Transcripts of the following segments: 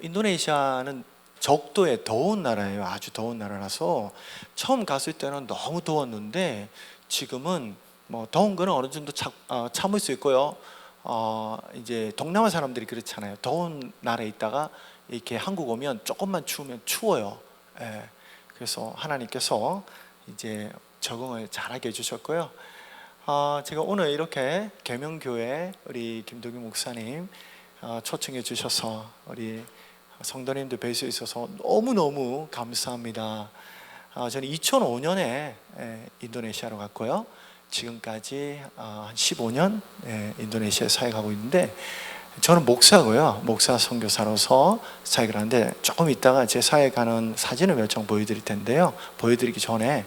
인도네시아는 적도에 더운 나라예요. 아주 더운 나라라서 처음 갔을 때는 너무 더웠는데 지금은 뭐 더운 거는 어느 정도 참을 수 있고요. 이제 동남아 사람들이 그렇잖아요. 더운 나라에 있다가 이렇게 한국 오면 조금만 추우면 추워요. 예. 그래서 하나님께서 이제 적응을 잘하게 해주셨고요. 제가 오늘 이렇게 계명교회 우리 김동규 목사님 초청해 주셔서 우리 성도님들 뵐 수 있어서 너무너무 감사합니다. 저는 2005년에 인도네시아로 갔고요. 지금까지 한 15년 인도네시아에 사역하고 있는데, 저는 목사고요. 목사 선교사로서 사역을 하는데, 조금 이따가 제 사역하는 사진을 몇 장 보여드릴 텐데요. 보여드리기 전에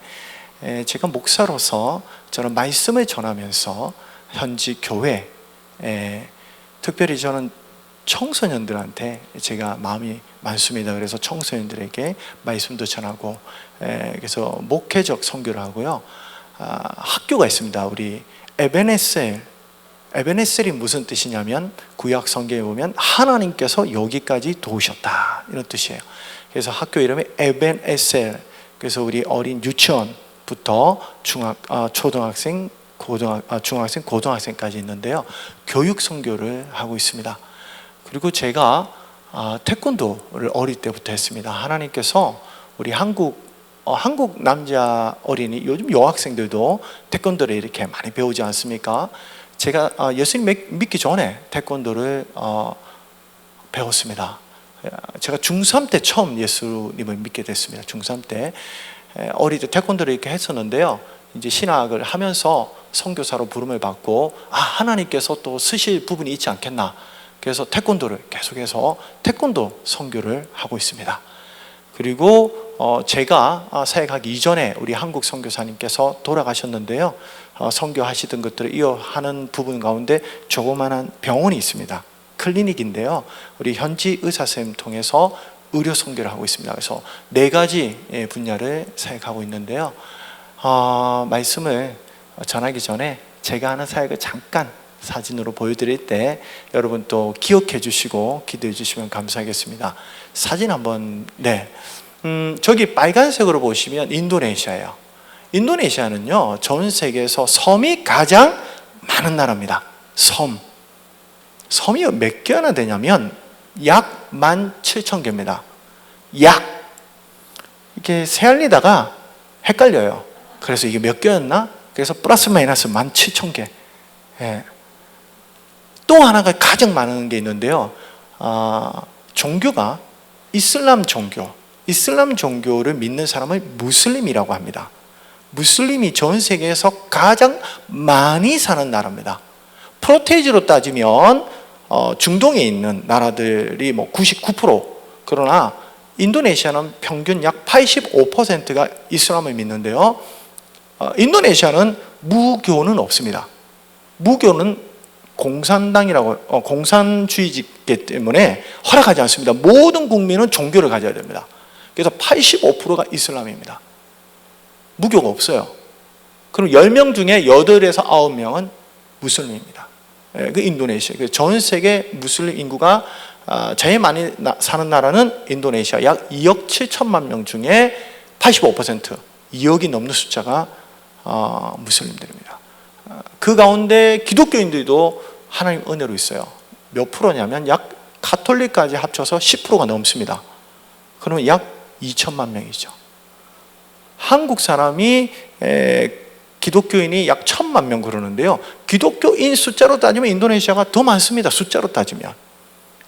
제가 목사로서 저는 말씀을 전하면서 현지 교회, 특별히 저는 청소년들한테 제가 마음이 많습니다. 그래서 청소년들에게 말씀도 전하고, 그래서 목회적 선교를 하고요. 학교가 있습니다. 우리 에베네셀이 무슨 뜻이냐면, 구약 성경에 보면 하나님께서 여기까지 도우셨다, 이런 뜻이에요. 그래서 학교 이름이 에벤에셀. 그래서 우리 어린 유치원부터 초등학생, 중학생, 고등학생까지 있는데요. 교육 선교를 하고 있습니다. 그리고 제가 태권도를 어릴 때부터 했습니다. 하나님께서 우리 한국 남자 어린이, 요즘 여학생들도 태권도를 이렇게 많이 배우지 않습니까? 제가 예수님 믿기 전에 태권도를 배웠습니다. 제가 중3 때 처음 예수님을 믿게 됐습니다. 중3 때 어릴 때 태권도를 이렇게 했었는데요. 이제 신학을 하면서 선교사로 부름을 받고, 하나님께서 또 쓰실 부분이 있지 않겠나. 그래서 태권도를 계속해서 태권도 선교를 하고 있습니다. 그리고 제가 사역하기 이전에 우리 한국 선교사님께서 돌아가셨는데요. 선교하시던 것들을 이어하는 부분 가운데 조그마한 병원이 있습니다. 클리닉인데요. 우리 현지 의사 선생님 통해서 의료 선교를 하고 있습니다. 그래서 4가지 분야를 사역하고 있는데요. 말씀을 전하기 전에 제가 하는 사역을 잠깐 사진으로 보여드릴 때 여러분 또 기억해 주시고 기도해 주시면 감사하겠습니다. 사진 한번. 저기 빨간색으로 보시면 인도네시아예요. 인도네시아는요, 전 세계에서 섬이 가장 많은 나라입니다. 섬이 몇 개나 되냐면 약 17,000개입니다. 이렇게 세알리다가 헷갈려요. 그래서 이게 몇 개였나? 그래서 플러스 마이너스 17,000개. 또 하나가 가장 많은 게 있는데요. 종교가 이슬람 종교를 믿는 사람을 무슬림이라고 합니다. 무슬림이 전 세계에서 가장 많이 사는 나라입니다. 프로테이지로 따지면 중동에 있는 나라들이 99%, 그러나 인도네시아는 평균 약 85%가 이슬람을 믿는데요. 인도네시아는 무교는 없습니다. 무교는 공산주의이기 때문에 허락하지 않습니다. 모든 국민은 종교를 가져야 됩니다. 그래서 85%가 이슬람입니다. 무교가 없어요. 그럼 10명 중에 8에서 9명은 무슬림입니다. 그 인도네시아. 전 세계 무슬림 인구가 제일 많이 사는 나라는 인도네시아. 약 2억 7천만 명 중에 85%, 2억이 넘는 숫자가 무슬림들입니다. 그 가운데 기독교인들도 하나님 은혜로 있어요. 몇 프로냐면 약 가톨릭까지 합쳐서 10%가 넘습니다. 그러면 약 2천만 명이죠. 한국 사람이 기독교인이 약 1,000만 명 그러는데요. 기독교인 숫자로 따지면 인도네시아가 더 많습니다. 숫자로 따지면.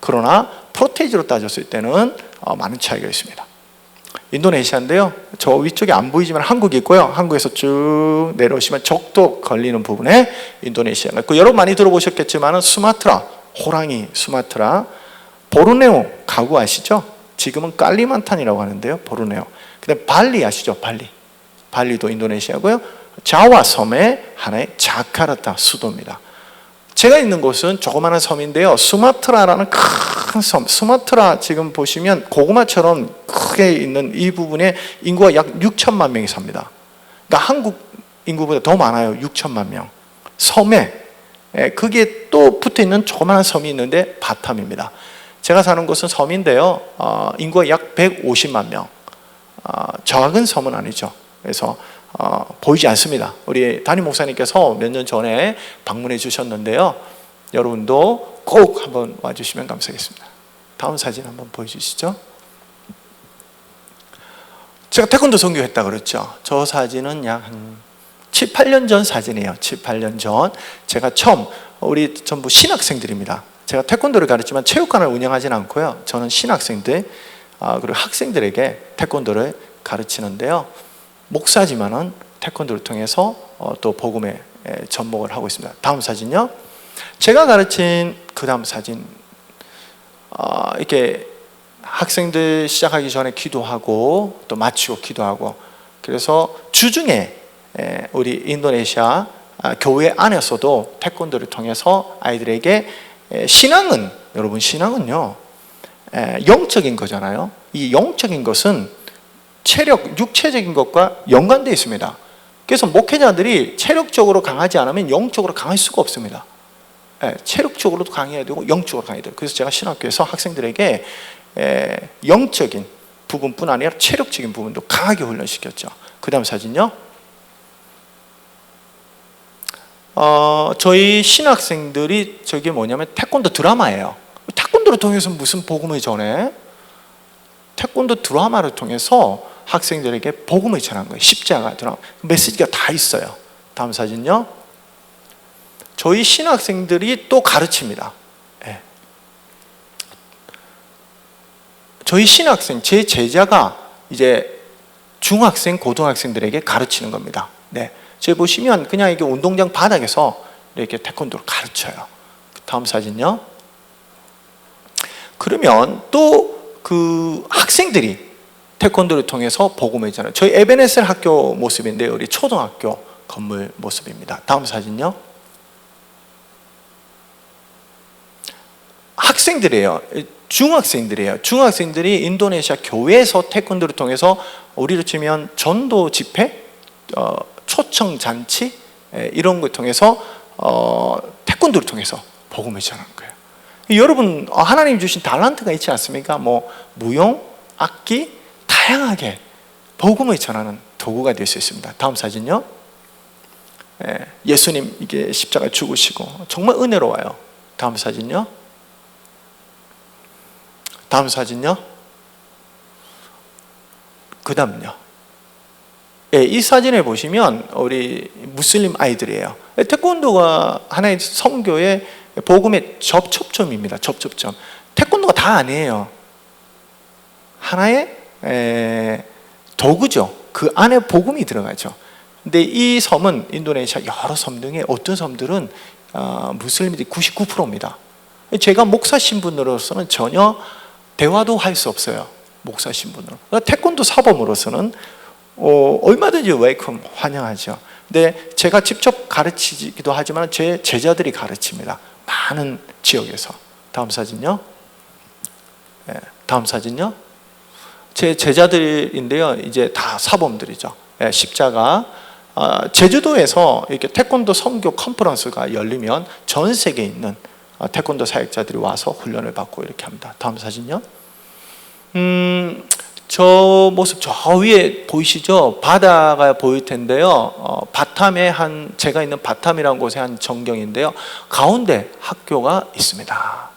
그러나 프로테이지로 따졌을 때는 많은 차이가 있습니다. 인도네시아인데요, 저 위쪽에 안 보이지만 한국이 있고요. 한국에서 쭉 내려오시면 적도 걸리는 부분에 인도네시아가 있고, 여러분 많이 들어보셨겠지만 수마트라, 호랑이 수마트라, 보르네오 가구 아시죠? 지금은 깔리만탄이라고 하는데요. 보르네오. 그다음에 발리 아시죠? 발리도 인도네시아고요. 자와 섬의 하나의 자카르타 수도입니다. 제가 있는 곳은 조그마한 섬인데요. 수마트라라는 큰 섬. 수마트라 지금 보시면 고구마처럼 크게 있는 이 부분에 인구가 약 6천만 명이 삽니다. 그러니까 한국 인구보다 더 많아요. 6천만 명. 섬에 그게 또 붙어 있는 조그마한 섬이 있는데 바탐입니다. 제가 사는 곳은 섬인데요. 인구가 약 150만 명. 작은 섬은 아니죠. 그래서 보이지 않습니다. 우리 담임 목사님께서 몇 년 전에 방문해 주셨는데요. 여러분도 꼭 한번 와주시면 감사하겠습니다. 다음 사진 한번 보여주시죠. 제가 태권도 선교했다 그랬죠. 저 사진은 약 한 7, 8년 전 사진이에요. 7, 8년 전. 제가 처음, 우리 전부 신학생들입니다. 제가 태권도를 가르치지만 체육관을 운영하지는 않고요. 저는 신학생들, 그리고 학생들에게 태권도를 가르치는데요. 목사지만은 태권도를 통해서 또 복음에 접목을 하고 있습니다. 다음 사진요. 제가 가르친 그 다음 사진, 이렇게 학생들 시작하기 전에 기도하고 또 마치고 기도하고, 그래서 주중에 우리 인도네시아 교회 안에서도 태권도를 통해서 아이들에게 신앙은, 여러분 신앙은요 영적인 거잖아요. 이 영적인 것은 체력, 육체적인 것과 연관되어 있습니다. 그래서 목회자들이 체력적으로 강하지 않으면 영적으로 강할 수가 없습니다. 체력적으로도 강해야 되고 영적으로 강해야 돼요. 그래서 제가 신학교에서 학생들에게 영적인 부분뿐 아니라 체력적인 부분도 강하게 훈련시켰죠. 그 다음 사진요. 저희 신학생들이 저게 뭐냐면 태권도 드라마예요. 태권도를 통해서 무슨 복음을 전해? 태권도 드라마를 통해서 학생들에게 복음을 전한 거예요. 십자가 드라마 메시지가 다 있어요. 다음 사진요. 저희 신학생들이 또 가르칩니다. 저희 신학생, 제 제자가 이제 중학생, 고등학생들에게 가르치는 겁니다. 네. 저기 보시면 그냥 이게 운동장 바닥에서 이렇게 태권도를 가르쳐요. 다음 사진요. 그러면 또 그 학생들이 태권도를 통해서 복음을 전해요. 저희 에베네셀 학교 모습인데요. 우리 초등학교 건물 모습입니다. 다음 사진요. 학생들이에요. 중학생들이에요. 중학생들이 인도네시아 교회에서 태권도를 통해서 우리로 치면 전도 집회, 초청 잔치 이런 걸 통해서 태권도를 통해서 복음을 전하는 거예요. 여러분 하나님 주신 달란트가 있지 않습니까? 뭐 무용, 악기 다양하게 복음을 전하는 도구가 될 수 있습니다. 다음 사진요. 예수님 이게 십자가 죽으시고 정말 은혜로워요. 다음 사진요. 다음 사진요. 그 다음요. 이 사진에 보시면 우리 무슬림 아이들이에요. 태권도가 하나의 선교의 복음의 접촉점입니다. 접촉점. 태권도가 다 아니에요. 하나의 도구죠. 그 안에 복음이 들어가죠. 근데 이 섬은 인도네시아 여러 섬 중에 어떤 섬들은 무슬림들이 99%입니다. 제가 목사 신분으로서는 전혀 대화도 할 수 없어요. 목사 신분으로. 태권도 사범으로서는 얼마든지 웰컴 환영하죠. 근데 제가 직접 가르치기도 하지만 제 제자들이 가르칩니다. 많은 지역에서. 다음 사진요. 다음 사진요. 제 제자들인데요. 이제 다 사범들이죠. 십자가. 제주도에서 이렇게 태권도 선교 컨퍼런스가 열리면 전 세계에 있는 태권도 사역자들이 와서 훈련을 받고 이렇게 합니다. 다음 사진요. 저 모습 저 위에 보이시죠? 바다가 보일 텐데요. 바탐에 제가 있는 바탐이라는 곳에 한 전경인데요. 가운데 학교가 있습니다.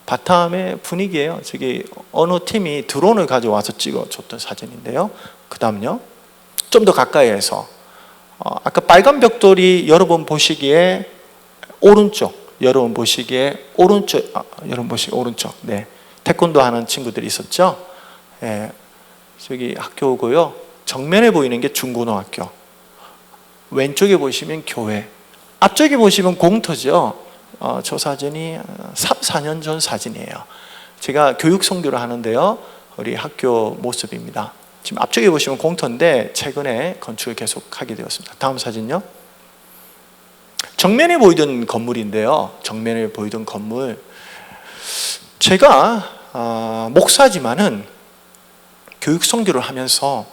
바탐의 분위기예요. 저기 어느 팀이 드론을 가져와서 찍어줬던 사진인데요. 그 다음요. 좀 더 가까이에서 아까 빨간 벽돌이 여러분 보시기에 오른쪽, 여러분 보시기에 오른쪽, 여러분 보시기에 오른쪽. 네, 태권도 하는 친구들이 있었죠. 저기 학교고요. 정면에 보이는 게 중고등학교, 왼쪽에 보시면 교회, 앞쪽에 보시면 공터죠. 저 사진이 3, 4년 전 사진이에요. 제가 교육 선교를 하는데요. 우리 학교 모습입니다. 지금 앞쪽에 보시면 공터인데 최근에 건축을 계속하게 되었습니다. 다음 사진요. 정면에 보이던 건물인데요. 정면에 보이던 건물, 제가 목사지만은 교육 선교를 하면서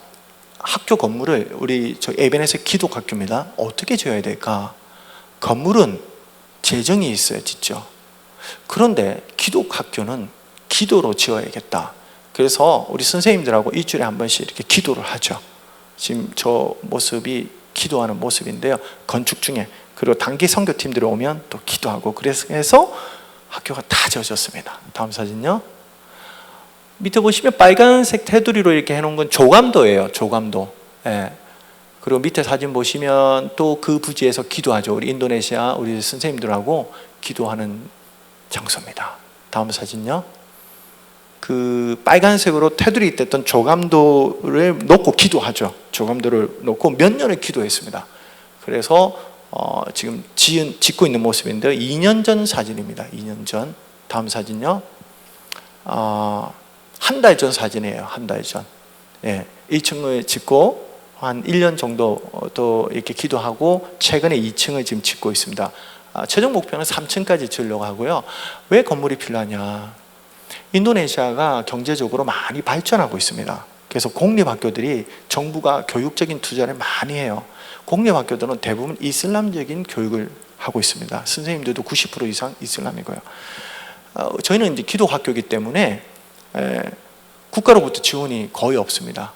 학교 건물을, 우리 저 에베네셀 기독학교입니다. 어떻게 지어야 될까? 건물은 재정이 있어야 짓죠. 그런데 기독학교는 기도로 지어야겠다. 그래서 우리 선생님들하고 일주일에 한 번씩 이렇게 기도를 하죠. 지금 저 모습이 기도하는 모습인데요. 건축 중에. 그리고 단기 선교팀들이 오면 또 기도하고, 그래서 해서 학교가 다 지어졌습니다. 다음 사진요. 밑에 보시면 빨간색 테두리로 이렇게 해놓은 건 조감도예요. 조감도. 예. 그리고 밑에 사진 보시면 또 그 부지에서 기도하죠. 우리 인도네시아 우리 선생님들하고 기도하는 장소입니다. 다음 사진요. 그 빨간색으로 테두리 뗐던 조감도를 놓고 기도하죠. 조감도를 놓고 몇 년을 기도했습니다. 그래서 지금 짓고 있는 모습인데요. 2년 전 사진입니다. 2년 전. 다음 사진요. 한 달 전 사진이에요. 한 달 전. 예, 1층을 짓고 한 1년 정도 또 이렇게 기도하고 최근에 2층을 지금 짓고 있습니다. 최종 목표는 3층까지 지으려고 하고요. 왜 건물이 필요하냐? 인도네시아가 경제적으로 많이 발전하고 있습니다. 그래서 공립학교들이 정부가 교육적인 투자를 많이 해요. 공립학교들은 대부분 이슬람적인 교육을 하고 있습니다. 선생님들도 90% 이상 이슬람이고요. 저희는 이제 기독학교이기 때문에 국가로부터 지원이 거의 없습니다.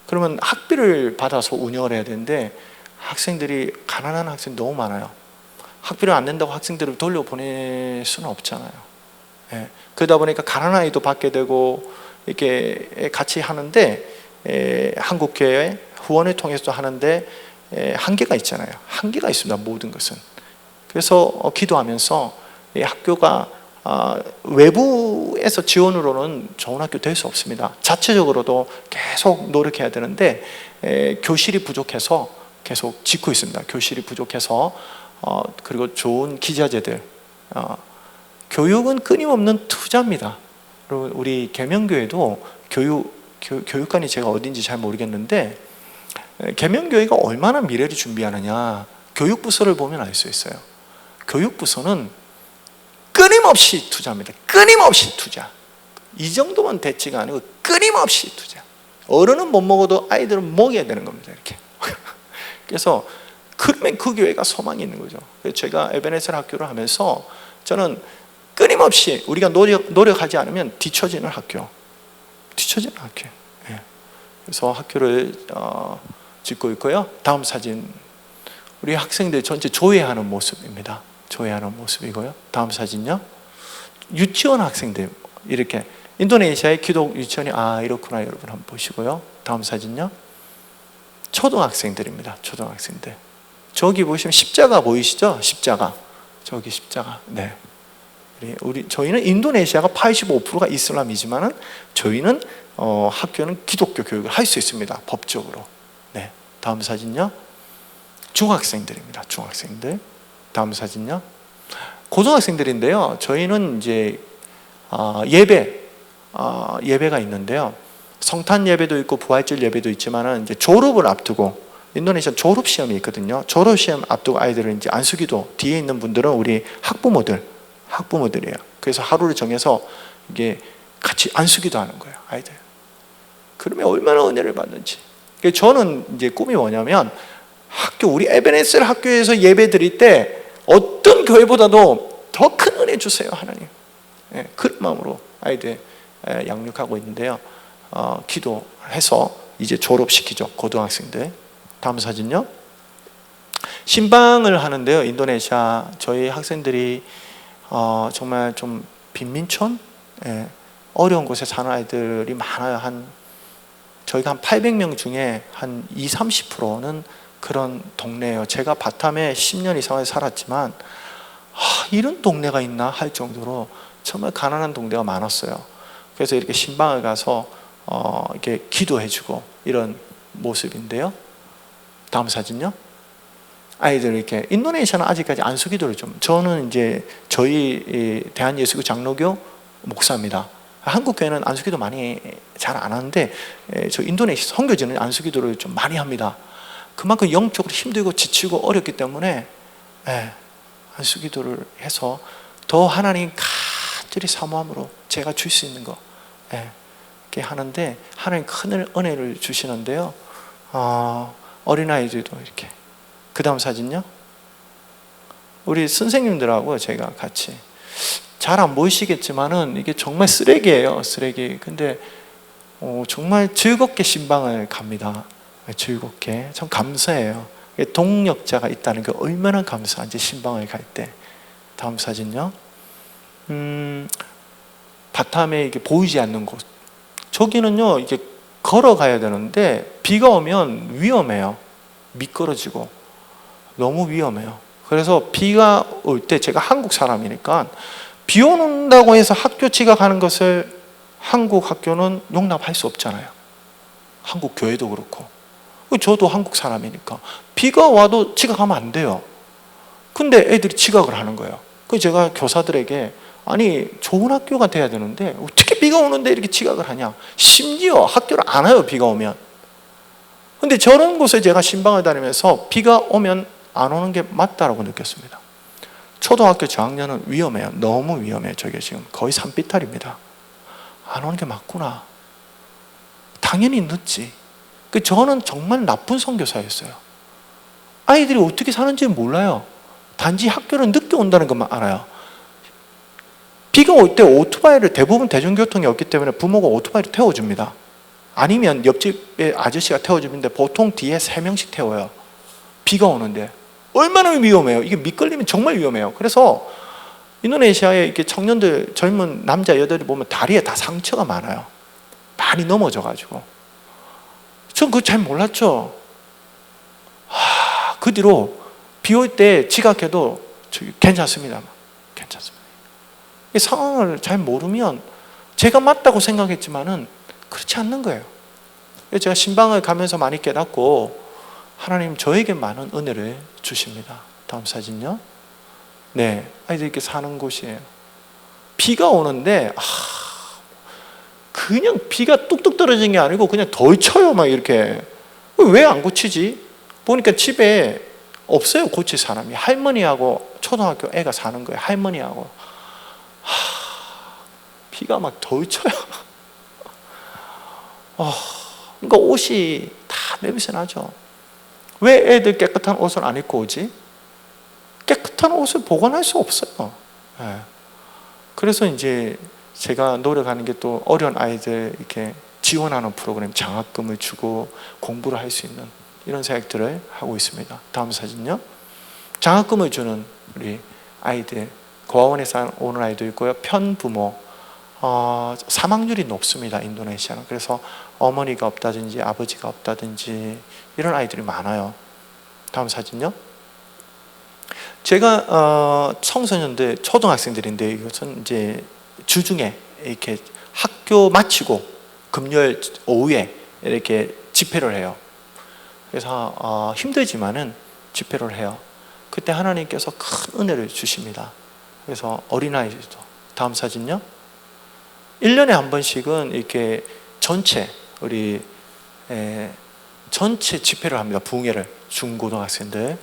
그러면 학비를 받아서 운영을 해야 되는데 학생들이, 가난한 학생이 너무 많아요. 학비를 안 낸다고 학생들을 돌려보낼 수는 없잖아요. 예. 그러다 보니까 가난한 아이도 받게 되고 이렇게 같이 하는데 한국교회 후원을 통해서도 하는데 한계가 있잖아요. 한계가 있습니다. 모든 것은. 그래서 기도하면서 이 학교가 외부에서 지원으로는 좋은 학교 될 수 없습니다. 자체적으로도 계속 노력해야 되는데 교실이 부족해서 계속 짓고 있습니다. 교실이 부족해서 그리고 좋은 기자재들, 교육은 끊임없는 투자입니다. 그리고 우리 계명교회도 교육관이 제가 어딘지 잘 모르겠는데 계명교회가 얼마나 미래를 준비하느냐, 교육부서를 보면 알 수 있어요. 교육부서는 끊임없이 투자합니다. 끊임없이 투자. 이 정도만 대치가 아니고 끊임없이 투자. 어른은 못 먹어도 아이들은 먹여야 되는 겁니다. 이렇게. 그래서 그러면 그 교회가 소망이 있는 거죠. 그래서 제가 에베네셀 학교를 하면서 저는 끊임없이 우리가 노력하지 않으면 뒤처지는 학교. 뒤처지는 학교. 예. 그래서 학교를 짓고 있고요. 다음 사진. 우리 학생들 전체 조회하는 모습입니다. 조회하는 모습이고요. 다음 사진요. 유치원 학생들 이렇게 인도네시아의 기독 유치원이 이렇구나 여러분 한번 보시고요. 다음 사진요. 초등학생들입니다. 초등학생들. 저기 보시면 십자가 보이시죠? 십자가. 저기 십자가. 네. 저희는 인도네시아가 85%가 이슬람이지만은 저희는 학교는 기독교 교육을 할 수 있습니다. 법적으로. 네. 다음 사진요. 중학생들입니다. 중학생들. 다음 사진요. 고등학생들인데요. 저희는 이제 예배가 있는데요. 성탄 예배도 있고 부활절 예배도 있지만은 이제 졸업을 앞두고 인도네시아 졸업 시험이 있거든요. 졸업 시험 앞두고 아이들은 이제 안수기도, 뒤에 있는 분들은 우리 학부모들이에요. 그래서 하루를 정해서 이게 같이 안수기도 하는 거예요, 아이들. 그러면 얼마나 은혜를 받는지. 저는 이제 꿈이 뭐냐면 우리 에베네셀 학교에서 예배 드릴 때 어떤 교회보다도 더 큰 은혜 주세요, 하나님. 예, 그런 마음으로 아이들 양육하고 있는데요. 기도해서 이제 졸업시키죠, 고등학생들. 다음 사진요. 신방을 하는데요. 인도네시아 저희 학생들이 정말 좀 빈민촌, 어려운 곳에 사는 아이들이 많아요. 저희가 한 800명 중에 한 20-30%는 그런 동네예요. 제가 바탐에 10년 이상을 살았지만 이런 동네가 있나 할 정도로 정말 가난한 동네가 많았어요. 그래서 이렇게 신방을 가서 이렇게 기도해주고 이런 모습인데요. 다음 사진요. 아이들 이렇게, 인도네시아는 아직까지 안수기도를 저는 이제 저희 대한예수교 장로교 목사입니다. 한국 교회는 안수기도 많이 잘 안 하는데 저 인도네시아 선교지는 안수기도를 좀 많이 합니다. 그만큼 영적으로 힘들고 지치고 어렵기 때문에 안수기도를 해서 더 하나님 간절히 사모함으로 제가 줄 수 있는 거 이렇게 하는데 하나님 큰 은혜를 주시는데요. 어린아이들도 이렇게. 그 다음 사진요. 우리 선생님들하고 제가 같이 잘 안 보이시겠지만은 이게 정말 쓰레기예요, 쓰레기. 근데 정말 즐겁게 신방을 갑니다. 즐겁게. 참 감사해요. 동력자가 있다는 게 얼마나 감사한지, 신방을 갈 때. 다음 사진요. 바텀에 이게 보이지 않는 곳. 저기는요, 이게 걸어가야 되는데 비가 오면 위험해요. 미끄러지고 너무 위험해요. 그래서 비가 올 때, 제가 한국 사람이니까 비 온다고 해서 학교 지각하는 것을 한국 학교는 용납할 수 없잖아요. 한국 교회도 그렇고. 저도 한국 사람이니까 비가 와도 지각하면 안 돼요. 근데 애들이 지각을 하는 거예요. 그래서 제가 교사들에게, 아니 좋은 학교가 돼야 되는데 어떻게 비가 오는데 이렇게 지각을 하냐. 심지어 학교를 안 와요, 비가 오면. 근데 저런 곳에 제가 신방을 다니면서 비가 오면 안 오는 게 맞다라고 느꼈습니다. 초등학교 저학년은 위험해요. 너무 위험해요. 저게 지금 거의 산비탈입니다. 안 오는 게 맞구나. 당연히 늦지. 저는 정말 나쁜 선교사였어요. 아이들이 어떻게 사는지 몰라요. 단지 학교를 늦게 온다는 것만 알아요. 비가 올 때 오토바이를, 대부분 대중교통이 없기 때문에 부모가 오토바이를 태워줍니다. 아니면 옆집에 아저씨가 태워주는데 보통 뒤에 3명씩 태워요. 비가 오는데. 얼마나 위험해요. 이게 미끌리면 정말 위험해요. 그래서 인도네시아의 이렇게 청년들, 젊은 남자 여자들이 보면 다리에 다 상처가 많아요. 많이 넘어져가지고. 전 그거 잘 몰랐죠. 그 뒤로 비 올 때 지각해도 괜찮습니다. 괜찮습니다. 이 상황을 잘 모르면 제가 맞다고 생각했지만은 그렇지 않는 거예요. 제가 신방을 가면서 많이 깨닫고, 하나님 저에게 많은 은혜를 주십니다. 다음 사진요. 네, 아이들이 이렇게 사는 곳이에요. 비가 오는데 그냥 비가 뚝뚝 떨어진 게 아니고 그냥 덜 쳐요. 막 이렇게. 왜 안 고치지? 보니까 집에 없어요, 고칠 사람이. 할머니하고 초등학교 애가 사는 거예요. 할머니하고. 비가 막 덜 쳐요. 그러니까 옷이 다 냄새 나죠. 왜 애들 깨끗한 옷을 안 입고 오지? 깨끗한 옷을 보관할 수 없어요. 네. 그래서 이제 제가 노력하는 게, 또 어려운 아이들 이렇게 지원하는 프로그램, 장학금을 주고 공부를 할 수 있는 이런 사역들을 하고 있습니다. 다음 사진요. 장학금을 주는 우리 아이들, 고아원에서 오는 아이도 있고요. 편부모, 사망률이 높습니다, 인도네시아는. 그래서 어머니가 없다든지 아버지가 없다든지 이런 아이들이 많아요. 다음 사진요. 제가 청소년들, 초등학생들인데, 이것은 이제 주중에 이렇게 학교 마치고 금요일 오후에 이렇게 집회를 해요. 그래서 힘들지만은 집회를 해요. 그때 하나님께서 큰 은혜를 주십니다. 그래서 어린아이들도. 다음 사진요. 1년에 한 번씩은 이렇게 전체 전체 집회를 합니다. 부흥회를, 중고등학생들.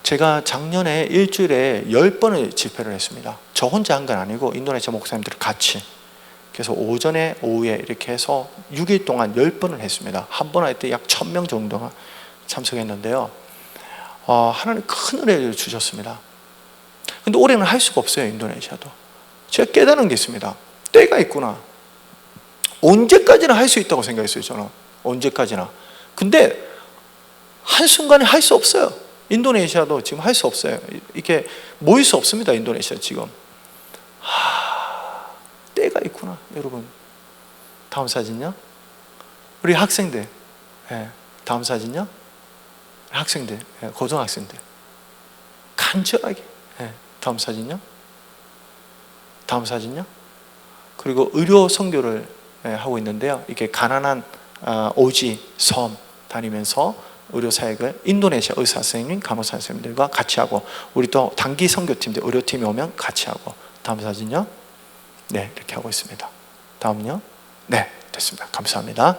제가 작년에 일주일에 10번을 집회를 했습니다. 저 혼자 한 건 아니고 인도네시아 목사님들 같이. 그래서 오전에 오후에 이렇게 해서 6일 동안 10번을 했습니다. 한 번 할 때 약 1000명 정도가 참석했는데요. 하나님 큰 은혜를 주셨습니다. 근데 올해는 할 수가 없어요, 인도네시아도. 제가 깨달은 게 있습니다. 때가 있구나. 언제까지나 할 수 있다고 생각했어요, 저는. 언제까지나. 근데 한순간에 할 수 없어요. 인도네시아도 지금 할 수 없어요. 이렇게 모일 수 없습니다, 인도네시아 지금. 때가 있구나, 여러분. 다음 사진요. 우리 학생들. 네, 다음 사진요. 학생들, 네, 고등학생들. 간절하게. 네, 다음 사진요. 다음 사진요. 그리고 의료 선교를 하고 있는데요. 이렇게 가난한 오지 섬 다니면서 의료 사역을 인도네시아 의사 선생님, 간호사 선생님들과 같이 하고, 우리 또 단기 선교팀들, 의료팀이 오면 같이 하고. 다음 사진요. 네, 이렇게 하고 있습니다. 다음요. 네, 됐습니다. 감사합니다.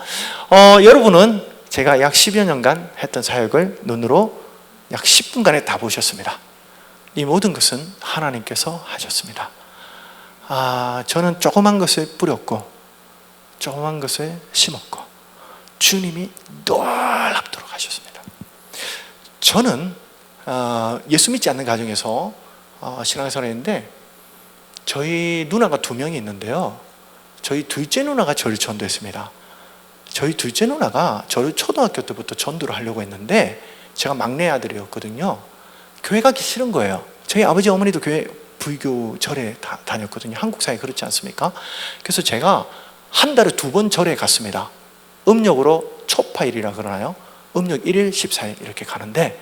여러분은 제가 약 10여 년간 했던 사역을 눈으로 약 10분간에 다 보셨습니다. 이 모든 것은 하나님께서 하셨습니다. 저는 조그만 것을 뿌렸고 조그만 것을 심었고 주님이 놀랍도록 하셨습니다. 저는 예수 믿지 않는 가정에서 신앙생활을 했는데 저희 누나가 2명이 있는데요. 저희 둘째 누나가 저를 전도했습니다. 저희 둘째 누나가 저를 초등학교 때부터 전도를 하려고 했는데 제가 막내 아들이었거든요. 교회 가기 싫은 거예요. 저희 아버지 어머니도 교회 불교 절에 다녔거든요. 한국 사회 그렇지 않습니까? 그래서 제가 한 달에 2번 절에 갔습니다. 음력으로 초파일이라 그러나요? 음력 1일 14일 이렇게 가는데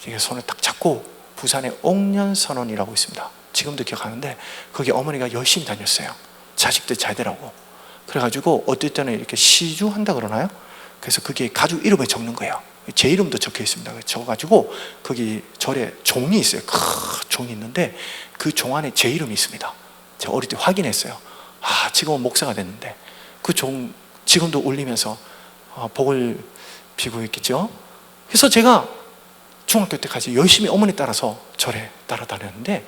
제가 손을 딱 잡고 부산에 옥년선원이라고 있습니다. 지금도 기억하는데 거기 어머니가 열심히 다녔어요. 자식들 잘 되라고. 그래가지고 어떨 때는 이렇게 시주한다 그러나요? 그래서 거기에 가족 이름을 적는 거예요. 제 이름도 적혀 있습니다. 적어가지고 거기 절에 종이 있어요. 큰 종이 있는데 그 종 안에 제 이름이 있습니다. 제가 어릴 때 확인했어요. 지금은 목사가 됐는데 그 종 지금도 울리면서 복을 비고 있겠죠. 그래서 제가 중학교 때까지 열심히 어머니 따라서 절에 따라다녔는데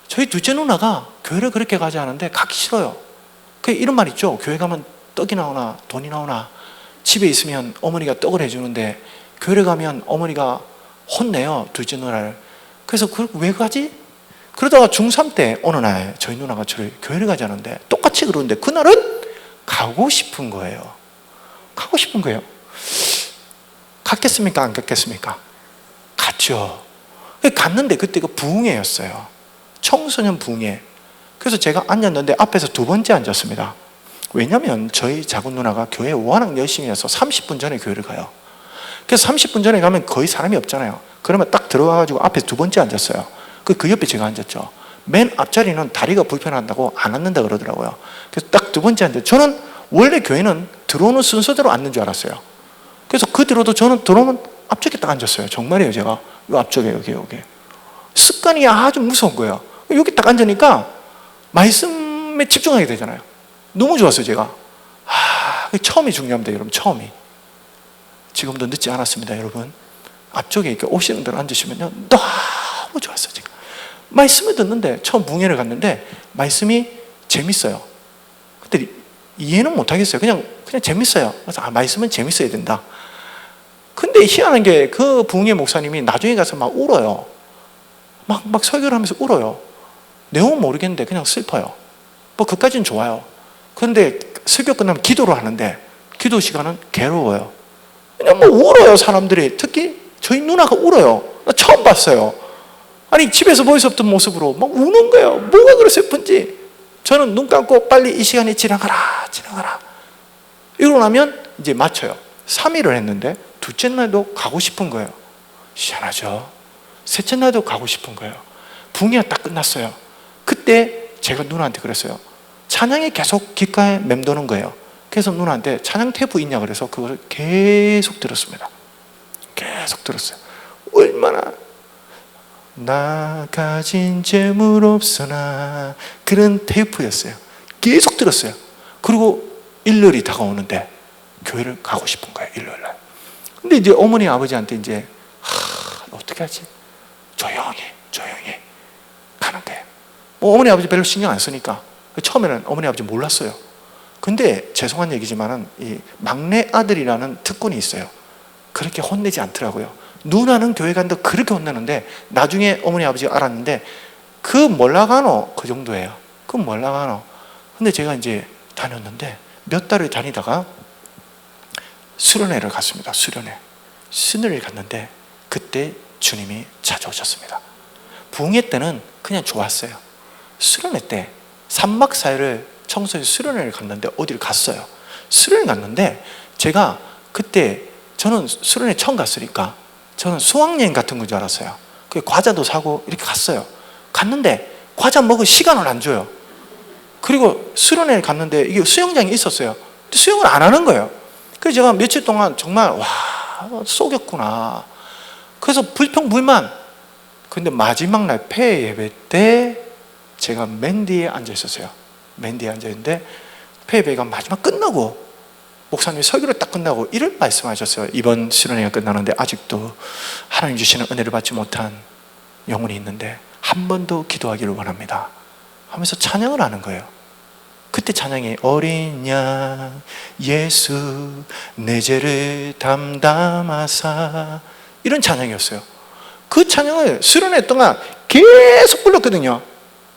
저희 둘째 누나가 교회를 그렇게 가지 않은데 가기 싫어요. 그 이런 말 있죠. 교회 가면 떡이 나오나 돈이 나오나. 집에 있으면 어머니가 떡을 해주는데 교회를 가면 어머니가 혼내요, 둘째 누나를. 그래서 왜 가지? 그러다가 중3 때 어느 날 저희 누나가 저를 교회를 가자는데 똑같이 그러는데 그날은 가고 싶은 거예요. 가고 싶은 거예요. 갔겠습니까? 안 갔겠습니까? 갔죠. 갔는데 그때가 부흥회였어요. 청소년 부흥회. 그래서 제가 앉았는데 앞에서 2번째 앉았습니다. 왜냐하면 저희 작은 누나가 교회에 워낙 열심히 해서 30분 전에 교회를 가요. 그래서 30분 전에 가면 거의 사람이 없잖아요. 그러면 딱 들어가가지고 앞에 2번째 앉았어요. 그 옆에 제가 앉았죠. 맨 앞자리는 다리가 불편하다고 안 앉는다 그러더라고요. 그래서 딱 2번째 앉았어요. 저는 원래 교회는 들어오는 순서대로 앉는 줄 알았어요. 그래서 그 뒤로도 저는 들어오면 앞쪽에 딱 앉았어요. 정말이에요. 제가 이 앞쪽에 여기 습관이 아주 무서운 거예요. 여기 딱 앉으니까 말씀에 집중하게 되잖아요. 너무 좋았어요. 제가 처음이 중요합니다. 여러분. 처음이 지금도 늦지 않았습니다. 여러분 앞쪽에 이렇게 오시는 대로 앉으시면요 너무 좋았어요. 제가 말씀을 듣는데 처음 붕해를 갔는데 말씀이 재밌어요. 근데 이해는 못하겠어요. 그냥 재밌어요. 그래서 말씀은 재밌어야 된다. 근데 희한한 게 그 붕해 목사님이 나중에 가서 막 울어요. 막 설교를 하면서 울어요. 내용은 모르겠는데 그냥 슬퍼요. 뭐 그까지는 좋아요. 그런데 설교 끝나면 기도를 하는데 기도 시간은 괴로워요. 그냥 뭐 울어요. 사람들이. 특히 저희 누나가 울어요. 나 처음 봤어요. 아니 집에서 볼 수 없던 모습으로 막 우는 거예요. 뭐가 그렇게 슬픈지. 저는 눈 감고 빨리 이 시간이 지나가라. 이러고 나면 이제 맞춰요. 3일을 했는데 둘째 날도 가고 싶은 거예요. 희한하죠. 셋째 날도 가고 싶은 거예요. 붕해가 딱 끝났어요. 그때 제가 누나한테 그랬어요. 찬양이 계속 귓가에 맴도는 거예요. 그래서 누나한테 찬양 테이프 있냐 그래서 그걸 계속 들었습니다. 계속 들었어요. 얼마나 나 가진 재물 없으나 그런 테이프였어요. 계속 들었어요. 그리고 일요일이 다가오는데 교회를 가고 싶은 거예요. 일요일날. 근데 이제 어머니 아버지한테 이제 어떻게 하지? 조용히 가는 거예요. 뭐 어머니 아버지 별로 신경 안 쓰니까. 처음에는 어머니 아버지 몰랐어요. 근데 죄송한 얘기지만은 이 막내 아들이라는 특권이 있어요. 그렇게 혼내지 않더라고요. 누나는 교회 간다 그렇게 혼내는데 나중에 어머니 아버지가 알았는데 그 몰라가노 그 정도예요. 그 몰라가노. 근데 제가 이제 다녔는데 몇 달을 다니다가 수련회를 갔습니다. 수련회를 갔는데 그때 주님이 찾아오셨습니다. 부흥회 때는 그냥 좋았어요. 수련회 때 3박 4일을 청소년 수련회를 갔는데 어디를 갔어요. 수련회 갔는데 제가 그때 저는 수련회 처음 갔으니까 저는 수학여행 같은 건 줄 알았어요. 그 과자도 사고 이렇게 갔어요. 갔는데 과자 먹을 시간을 안 줘요. 그리고 수련회 갔는데 이게 수영장이 있었어요. 근데 수영을 안 하는 거예요. 그래서 제가 며칠 동안 정말 속였구나. 그래서 불평불만. 근데 마지막 날 폐 예배 때 제가 맨 뒤에 앉아 있었어요. 맨 뒤에 앉아 있는데 폐 예배가 마지막 끝나고 목사님이 설교를 딱 끝나고 이를 말씀하셨어요. 이번 수련회가 끝나는데 아직도 하나님 주시는 은혜를 받지 못한 영혼이 있는데 한 번 더 기도하기를 원합니다 하면서 찬양을 하는 거예요. 그때 찬양이 어린 양 예수 내 죄를 담담하사 이런 찬양이었어요. 그 찬양을 수련회 동안 계속 불렀거든요.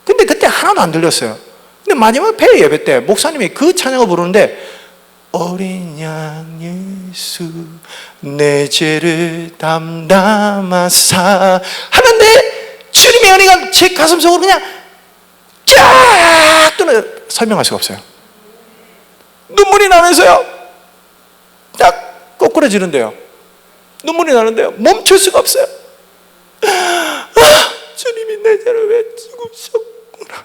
근데 그때 하나도 안 들렸어요. 근데 마지막 폐 예배 때 목사님이 그 찬양을 부르는데 어린 양 예수 내 죄를 담담하사 하는데 주님의 은혜가 제 가슴속으로 그냥 쫙 뜨는, 설명할 수가 없어요. 눈물이 나면서요 딱 꼬꾸라지는데요. 눈물이 나는데요 멈출 수가 없어요. 주님이 내 죄를 왜 죽으셨구나.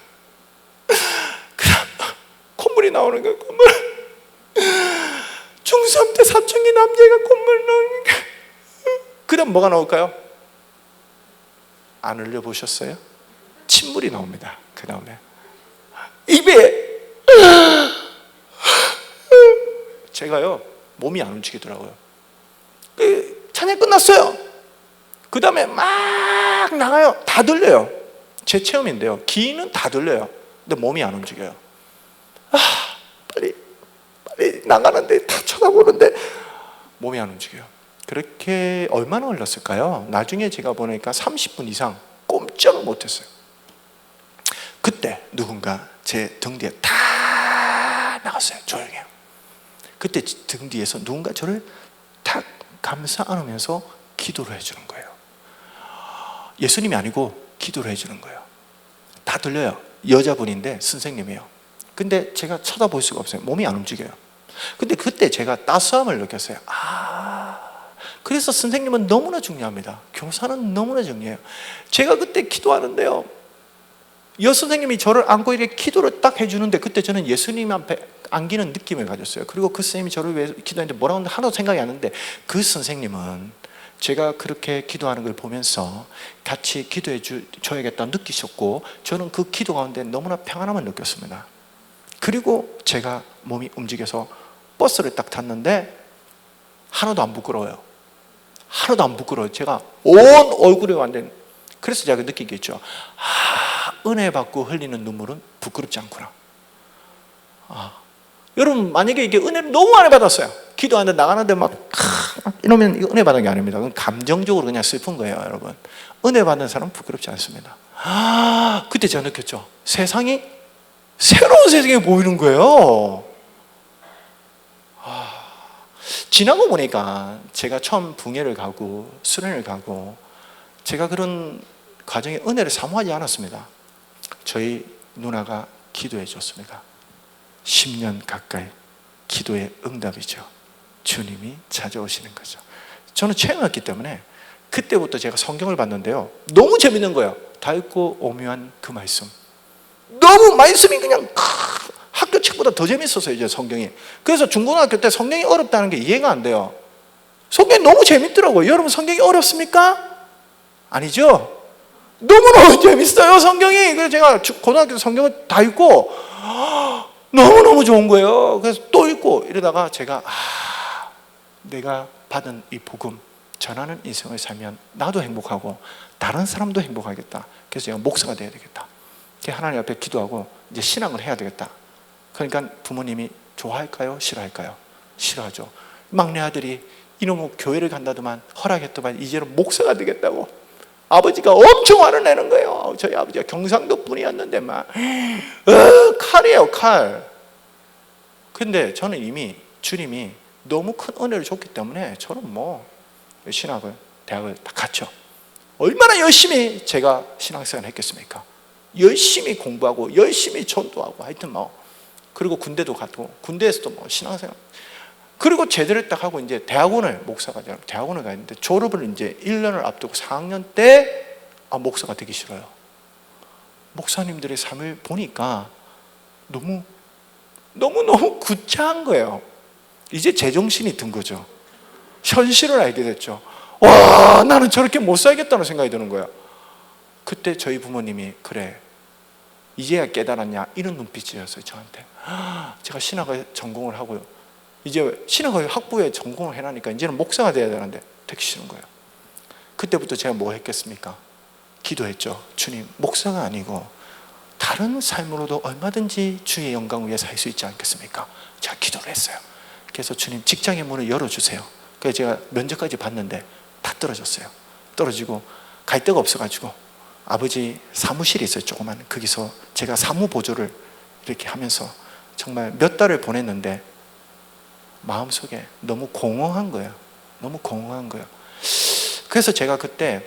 그럼 콧물이 나오는 거예요. 콧물. 중3 때 사춘기 남자가 콧물 나오는 거예요. 그 다음 뭐가 나올까요? 안 흘려보셨어요? 침물이 나옵니다. 그 다음에 입에 제가요 몸이 안 움직이더라고요. 찬양 끝났어요. 그 다음에 막 나가요. 다 들려요. 제 체험인데요 귀는 다 들려요. 근데 몸이 안 움직여요. 빨리 나가는데 다 쳐다보는데 몸이 안 움직여요. 그렇게 얼마나 흘렀을까요? 나중에 제가 보니까 30분 이상 꼼짝을 못했어요. 그때 누군가 제 등 뒤에 다 나갔어요. 조용해요. 그때 등 뒤에서 누군가 저를 탁 감싸 안으면서 기도를 해주는 거예요. 예수님이 아니고 기도를 해주는 거예요. 다 들려요. 여자분인데 선생님이에요. 근데 제가 쳐다볼 수가 없어요. 몸이 안 움직여요. 근데 그때 제가 따스함을 느꼈어요. 그래서 선생님은 너무나 중요합니다. 교사는 너무나 중요해요. 제가 그때 기도하는데요 여선생님이 저를 안고 이렇게 기도를 딱 해주는데 그때 저는 예수님 앞에 안기는 느낌을 가졌어요. 그리고 그 선생님이 저를 위해 기도했는데 뭐라고 하는데 하나도 생각이 안 나는데 그 선생님은 제가 그렇게 기도하는 걸 보면서 같이 기도해 줘야겠다 느끼셨고 저는 그 기도 가운데 너무나 평안함을 느꼈습니다. 그리고 제가 몸이 움직여서 버스를 딱 탔는데 하나도 안 부끄러워요. 하나도 안 부끄러워요. 제가 온 얼굴에 완전. 그래서 제가 느끼겠죠. 은혜 받고 흘리는 눈물은 부끄럽지 않구나. 여러분 만약에 이게 은혜를 너무 많이 받았어요. 기도하는데 나가는데 막 이러면 이거 은혜 받은 게 아닙니다. 그건 감정적으로 그냥 슬픈 거예요. 여러분 은혜 받는 사람은 부끄럽지 않습니다. 그때 제가 느꼈죠. 세상이 새로운 세상이 보이는 거예요. 지나고 보니까 제가 처음 붕해를 가고 수련을 가고 제가 그런 과정에 은혜를 사모하지 않았습니다. 저희 누나가 기도해 줬습니다. 10년 가까이 기도의 응답이죠. 주님이 찾아오시는 거죠. 저는 체험했기 때문에 그때부터 제가 성경을 봤는데요 너무 재밌는 거예요. 밝고 오묘한 그 말씀, 너무 말씀이 그냥 학교 책보다 더 재밌었어요. 이제 성경이. 그래서 중고등학교 때 성경이 어렵다는 게 이해가 안 돼요. 성경이 너무 재밌더라고요. 여러분 성경이 어렵습니까? 아니죠? 너무너무 재밌어요 성경이. 그래서 제가 고등학교 때 성경을 다 읽고 너무너무 좋은 거예요. 그래서 또 읽고 이러다가 제가 내가 받은 이 복음 전하는 인생을 살면 나도 행복하고 다른 사람도 행복하겠다. 그래서 제가 목사가 돼야 되겠다. 하나님 앞에 기도하고 이제 신앙을 해야 되겠다. 그러니까 부모님이 좋아할까요? 싫어할까요? 싫어하죠. 막내 아들이 이놈의 교회를 간다더만 허락했더만 이제는 목사가 되겠다고 아버지가 엄청 화를 내는 거예요. 저희 아버지가 경상도 분이었는데 막 칼이에요 칼. 근데 저는 이미 주님이 너무 큰 은혜를 줬기 때문에 저는 뭐 신학을 대학을 다 갔죠. 얼마나 열심히 제가 신앙생활을 했겠습니까? 열심히 공부하고 열심히 전도하고 하여튼 뭐 그리고 군대도 갔고 군대에서도 뭐 신앙생활 그리고 제대를 딱 하고 이제 대학원을 목사가 되고 대학원을 가는데 졸업을 이제 1년을 앞두고 4학년 때 목사가 되기 싫어요. 목사님들의 삶을 보니까 너무 구차한 거예요. 이제 제정신이 든 거죠. 현실을 알게 됐죠. 와 나는 저렇게 못 살겠다는 생각이 드는 거예요. 그때 저희 부모님이 그래 이제야 깨달았냐 이런 눈빛이었어요 저한테. 제가 신학을 전공을 하고요 이제 신학을 학부에 전공을 해놓으니까 이제는 목사가 돼야 되는데 되기 싫은 거예요. 그때부터 제가 뭐 했겠습니까? 기도했죠. 주님 목사가 아니고 다른 삶으로도 얼마든지 주의 영광 위에 살 수 있지 않겠습니까? 제가 기도를 했어요. 그래서 주님 직장의 문을 열어주세요. 그래서 제가 면접까지 봤는데 다 떨어졌어요. 떨어지고 갈 데가 없어가지고 아버지 사무실이 있어요. 조그만. 거기서 제가 사무보조를 이렇게 하면서 정말 몇 달을 보냈는데 마음속에 너무 공허한 거예요. 너무 공허한 거예요. 그래서 제가 그때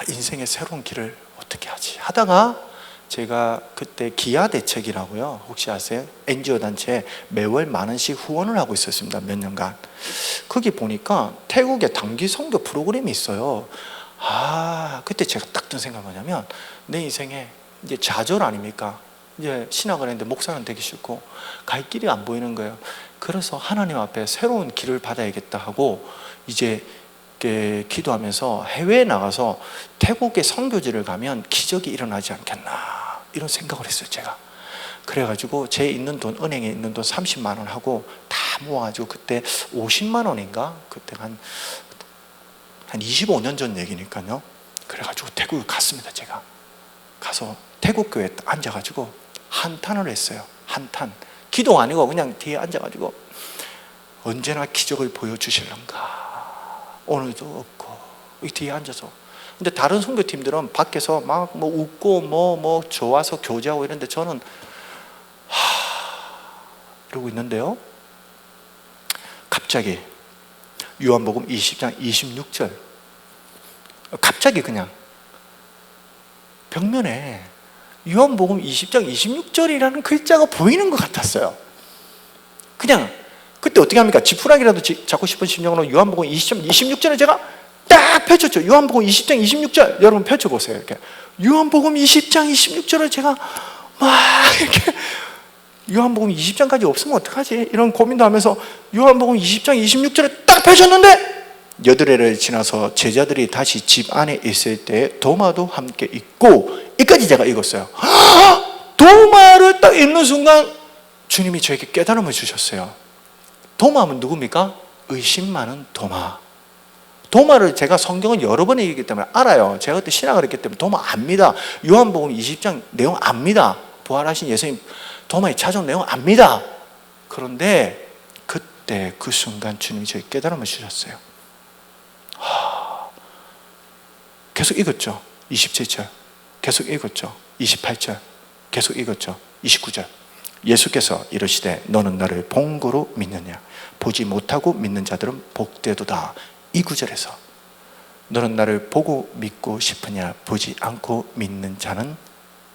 인생의 새로운 길을 어떻게 하지 하다가 제가 그때 기아대책이라고요, 혹시 아세요? NGO 단체에 매월 만 원씩 후원을 하고 있었습니다. 몇 년간. 거기 보니까 태국에 단기 선교 프로그램이 있어요. 그때 제가 딱 든 생각이 뭐냐면, 내 인생에 이제 좌절 아닙니까? 이제 신학을 했는데 목사는 되기 싫고 갈 길이 안 보이는 거예요. 그래서 하나님 앞에 새로운 길을 받아야겠다 하고 이제 기도하면서 해외에 나가서 태국의 선교지를 가면 기적이 일어나지 않겠나 이런 생각을 했어요. 제가 그래가지고 제 있는 돈, 은행에 있는 돈 30만 원 하고 다 모아가지고 그때 50만 원인가? 그때 한 25년 전 얘기니까요. 그래가지고 태국에 갔습니다. 제가 가서 태국 교회에 앉아가지고 한탄을 했어요. 한탄. 기도 아니고 그냥 뒤에 앉아가지고 언제나 기적을 보여주실런가, 오늘도 없고, 이 뒤에 앉아서. 근데 다른 선교팀들은 밖에서 막 뭐 웃고 뭐 좋아서 교제하고 이런데 저는 이러고 있는데요. 갑자기 요한복음 20장 26절, 갑자기 그냥 벽면에 요한복음 20장 26절이라는 글자가 보이는 것 같았어요. 그냥 그때 어떻게 합니까? 지푸라기라도 잡고 싶은 심정으로 요한복음 20장 26절을 제가 딱 펼쳤죠. 요한복음 20장 26절 여러분 펼쳐보세요. 이렇게 요한복음 20장 26절을 제가 막 이렇게, 요한복음 20장까지 없으면 어떡하지? 이런 고민도 하면서 요한복음 20장 26절을 딱 펼쳤는데, 여드레를 지나서 제자들이 다시 집 안에 있을 때 도마도 함께 있고, 이까지 제가 읽었어요. 도마를 딱 읽는 순간 주님이 저에게 깨달음을 주셨어요. 도마는 누굽니까? 의심 많은 도마. 도마를 제가 성경은 여러 번 읽기 때문에 알아요. 제가 그때 신학을 했기 때문에 도마 압니다. 요한복음 20장 내용 압니다. 부활하신 예수님 도마에 찾아온 내용 압니다. 그런데 그때 그 순간 주님이 저에게 깨달음을 주셨어요. 계속 읽었죠. 27절 계속 읽었죠. 28절 계속 읽었죠. 29절 예수께서 이르시되 너는 나를 본 거로 믿느냐? 보지 못하고 믿는 자들은 복되도다. 이 구절에서 너는 나를 보고 믿고 싶으냐? 보지 않고 믿는 자는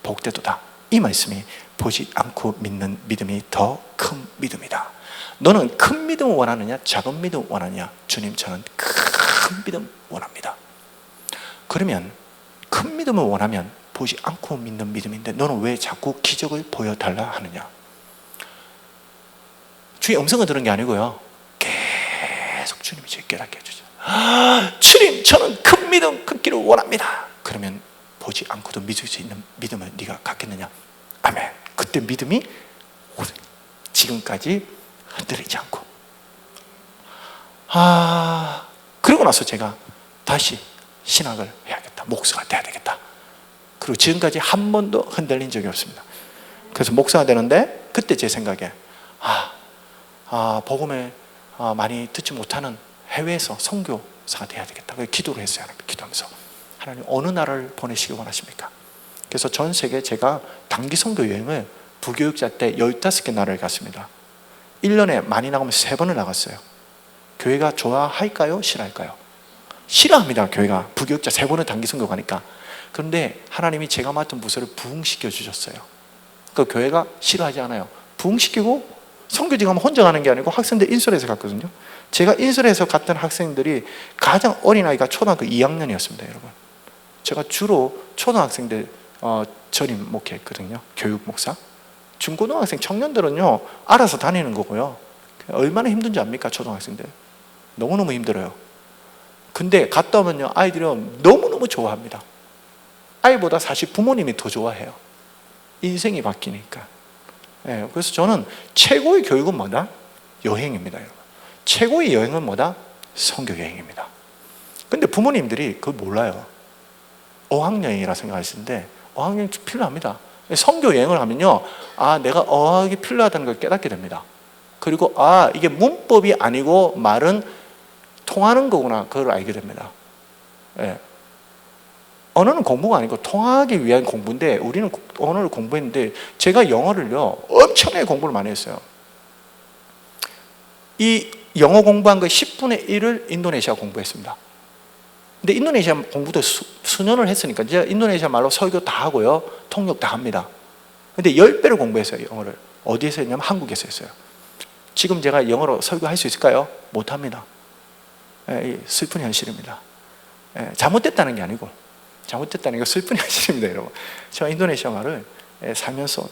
복되도다. 이 말씀이 보지 않고 믿는 믿음이 더 큰 믿음이다. 너는 큰 믿음을 원하느냐? 작은 믿음을 원하느냐? 주님, 저는 큰 믿음 원합니다. 그러면 큰 믿음을 원하면 보지 않고 믿는 믿음인데 너는 왜 자꾸 기적을 보여달라 하느냐? 주의 음성을 들은 게 아니고요, 계속 주님이 저를 깨닫게 해주죠. 주님, 저는 큰 믿음, 큰 길을 원합니다. 그러면 보지 않고도 믿을 수 있는 믿음을 네가 갖겠느냐? 아멘. 그때 믿음이 지금까지 흔들리지 않고, 그러고 나서 제가 다시 신학을 해야겠다, 목사가 돼야 되겠다. 그리고 지금까지 한 번도 흔들린 적이 없습니다. 그래서 목사가 되는데 그때 제 생각에 복음을 많이 듣지 못하는 해외에서 선교사가 돼야 되겠다. 그래서 기도를 했어요. 기도하면서 하나님 어느 나라를 보내시기 원하십니까? 그래서 전 세계 제가 단기 선교 여행을 부교육자 때 15개 나라를 갔습니다. 1년에 많이 나가면 3번을 나갔어요. 교회가 좋아할까요? 싫어할까요? 싫어합니다. 교회가 부교육자 3번을 단기 선교 가니까. 그런데 하나님이 제가 맡은 부서를 부흥시켜 주셨어요. 그러니까 교회가 싫어하지 않아요. 부흥시키고, 선교지 가면 혼자 가는 게 아니고 학생들 인솔해서 갔거든요. 제가 인솔해서 갔던 학생들이 가장 어린 아이가 초등학교 2학년이었습니다. 여러분, 제가 주로 초등학생들 전임 목회했거든요. 교육 목사. 중고등학생 청년들은요 알아서 다니는 거고요. 얼마나 힘든지 압니까? 초등학생들 너무너무 힘들어요. 근데 갔다 오면요 아이들은 너무너무 좋아합니다. 아이보다 사실 부모님이 더 좋아해요. 인생이 바뀌니까. 그래서 저는 최고의 교육은 뭐다? 여행입니다. 여러분, 최고의 여행은 뭐다? 선교 여행입니다. 근데 부모님들이 그걸 몰라요. 어학여행이라 생각하시는데 어학여행 필요합니다. 선교 여행을 하면요, 내가 어학이 필요하다는 걸 깨닫게 됩니다. 그리고 이게 문법이 아니고 말은 통하는 거구나, 그걸 알게 됩니다. 언어는 공부가 아니고 통하기 위한 공부인데 우리는 언어를 공부했는데 제가 영어를요 엄청나게 공부를 많이 했어요. 이 영어 공부한 거 10분의 1을 인도네시아 공부했습니다. 근데 인도네시아 공부도 수년을 했으니까 제가 인도네시아 말로 설교 다 하고요 통역 다 합니다. 근데 10배를 공부했어요. 영어를. 어디에서 했냐면 한국에서 했어요. 지금 제가 영어로 설교할 수 있을까요? 못합니다. 슬픈 현실입니다. 잘못됐다는 게 아니고 잘못됐다는 게 슬픈 현실입니다. 여러분, 제가 인도네시아 말을 살면서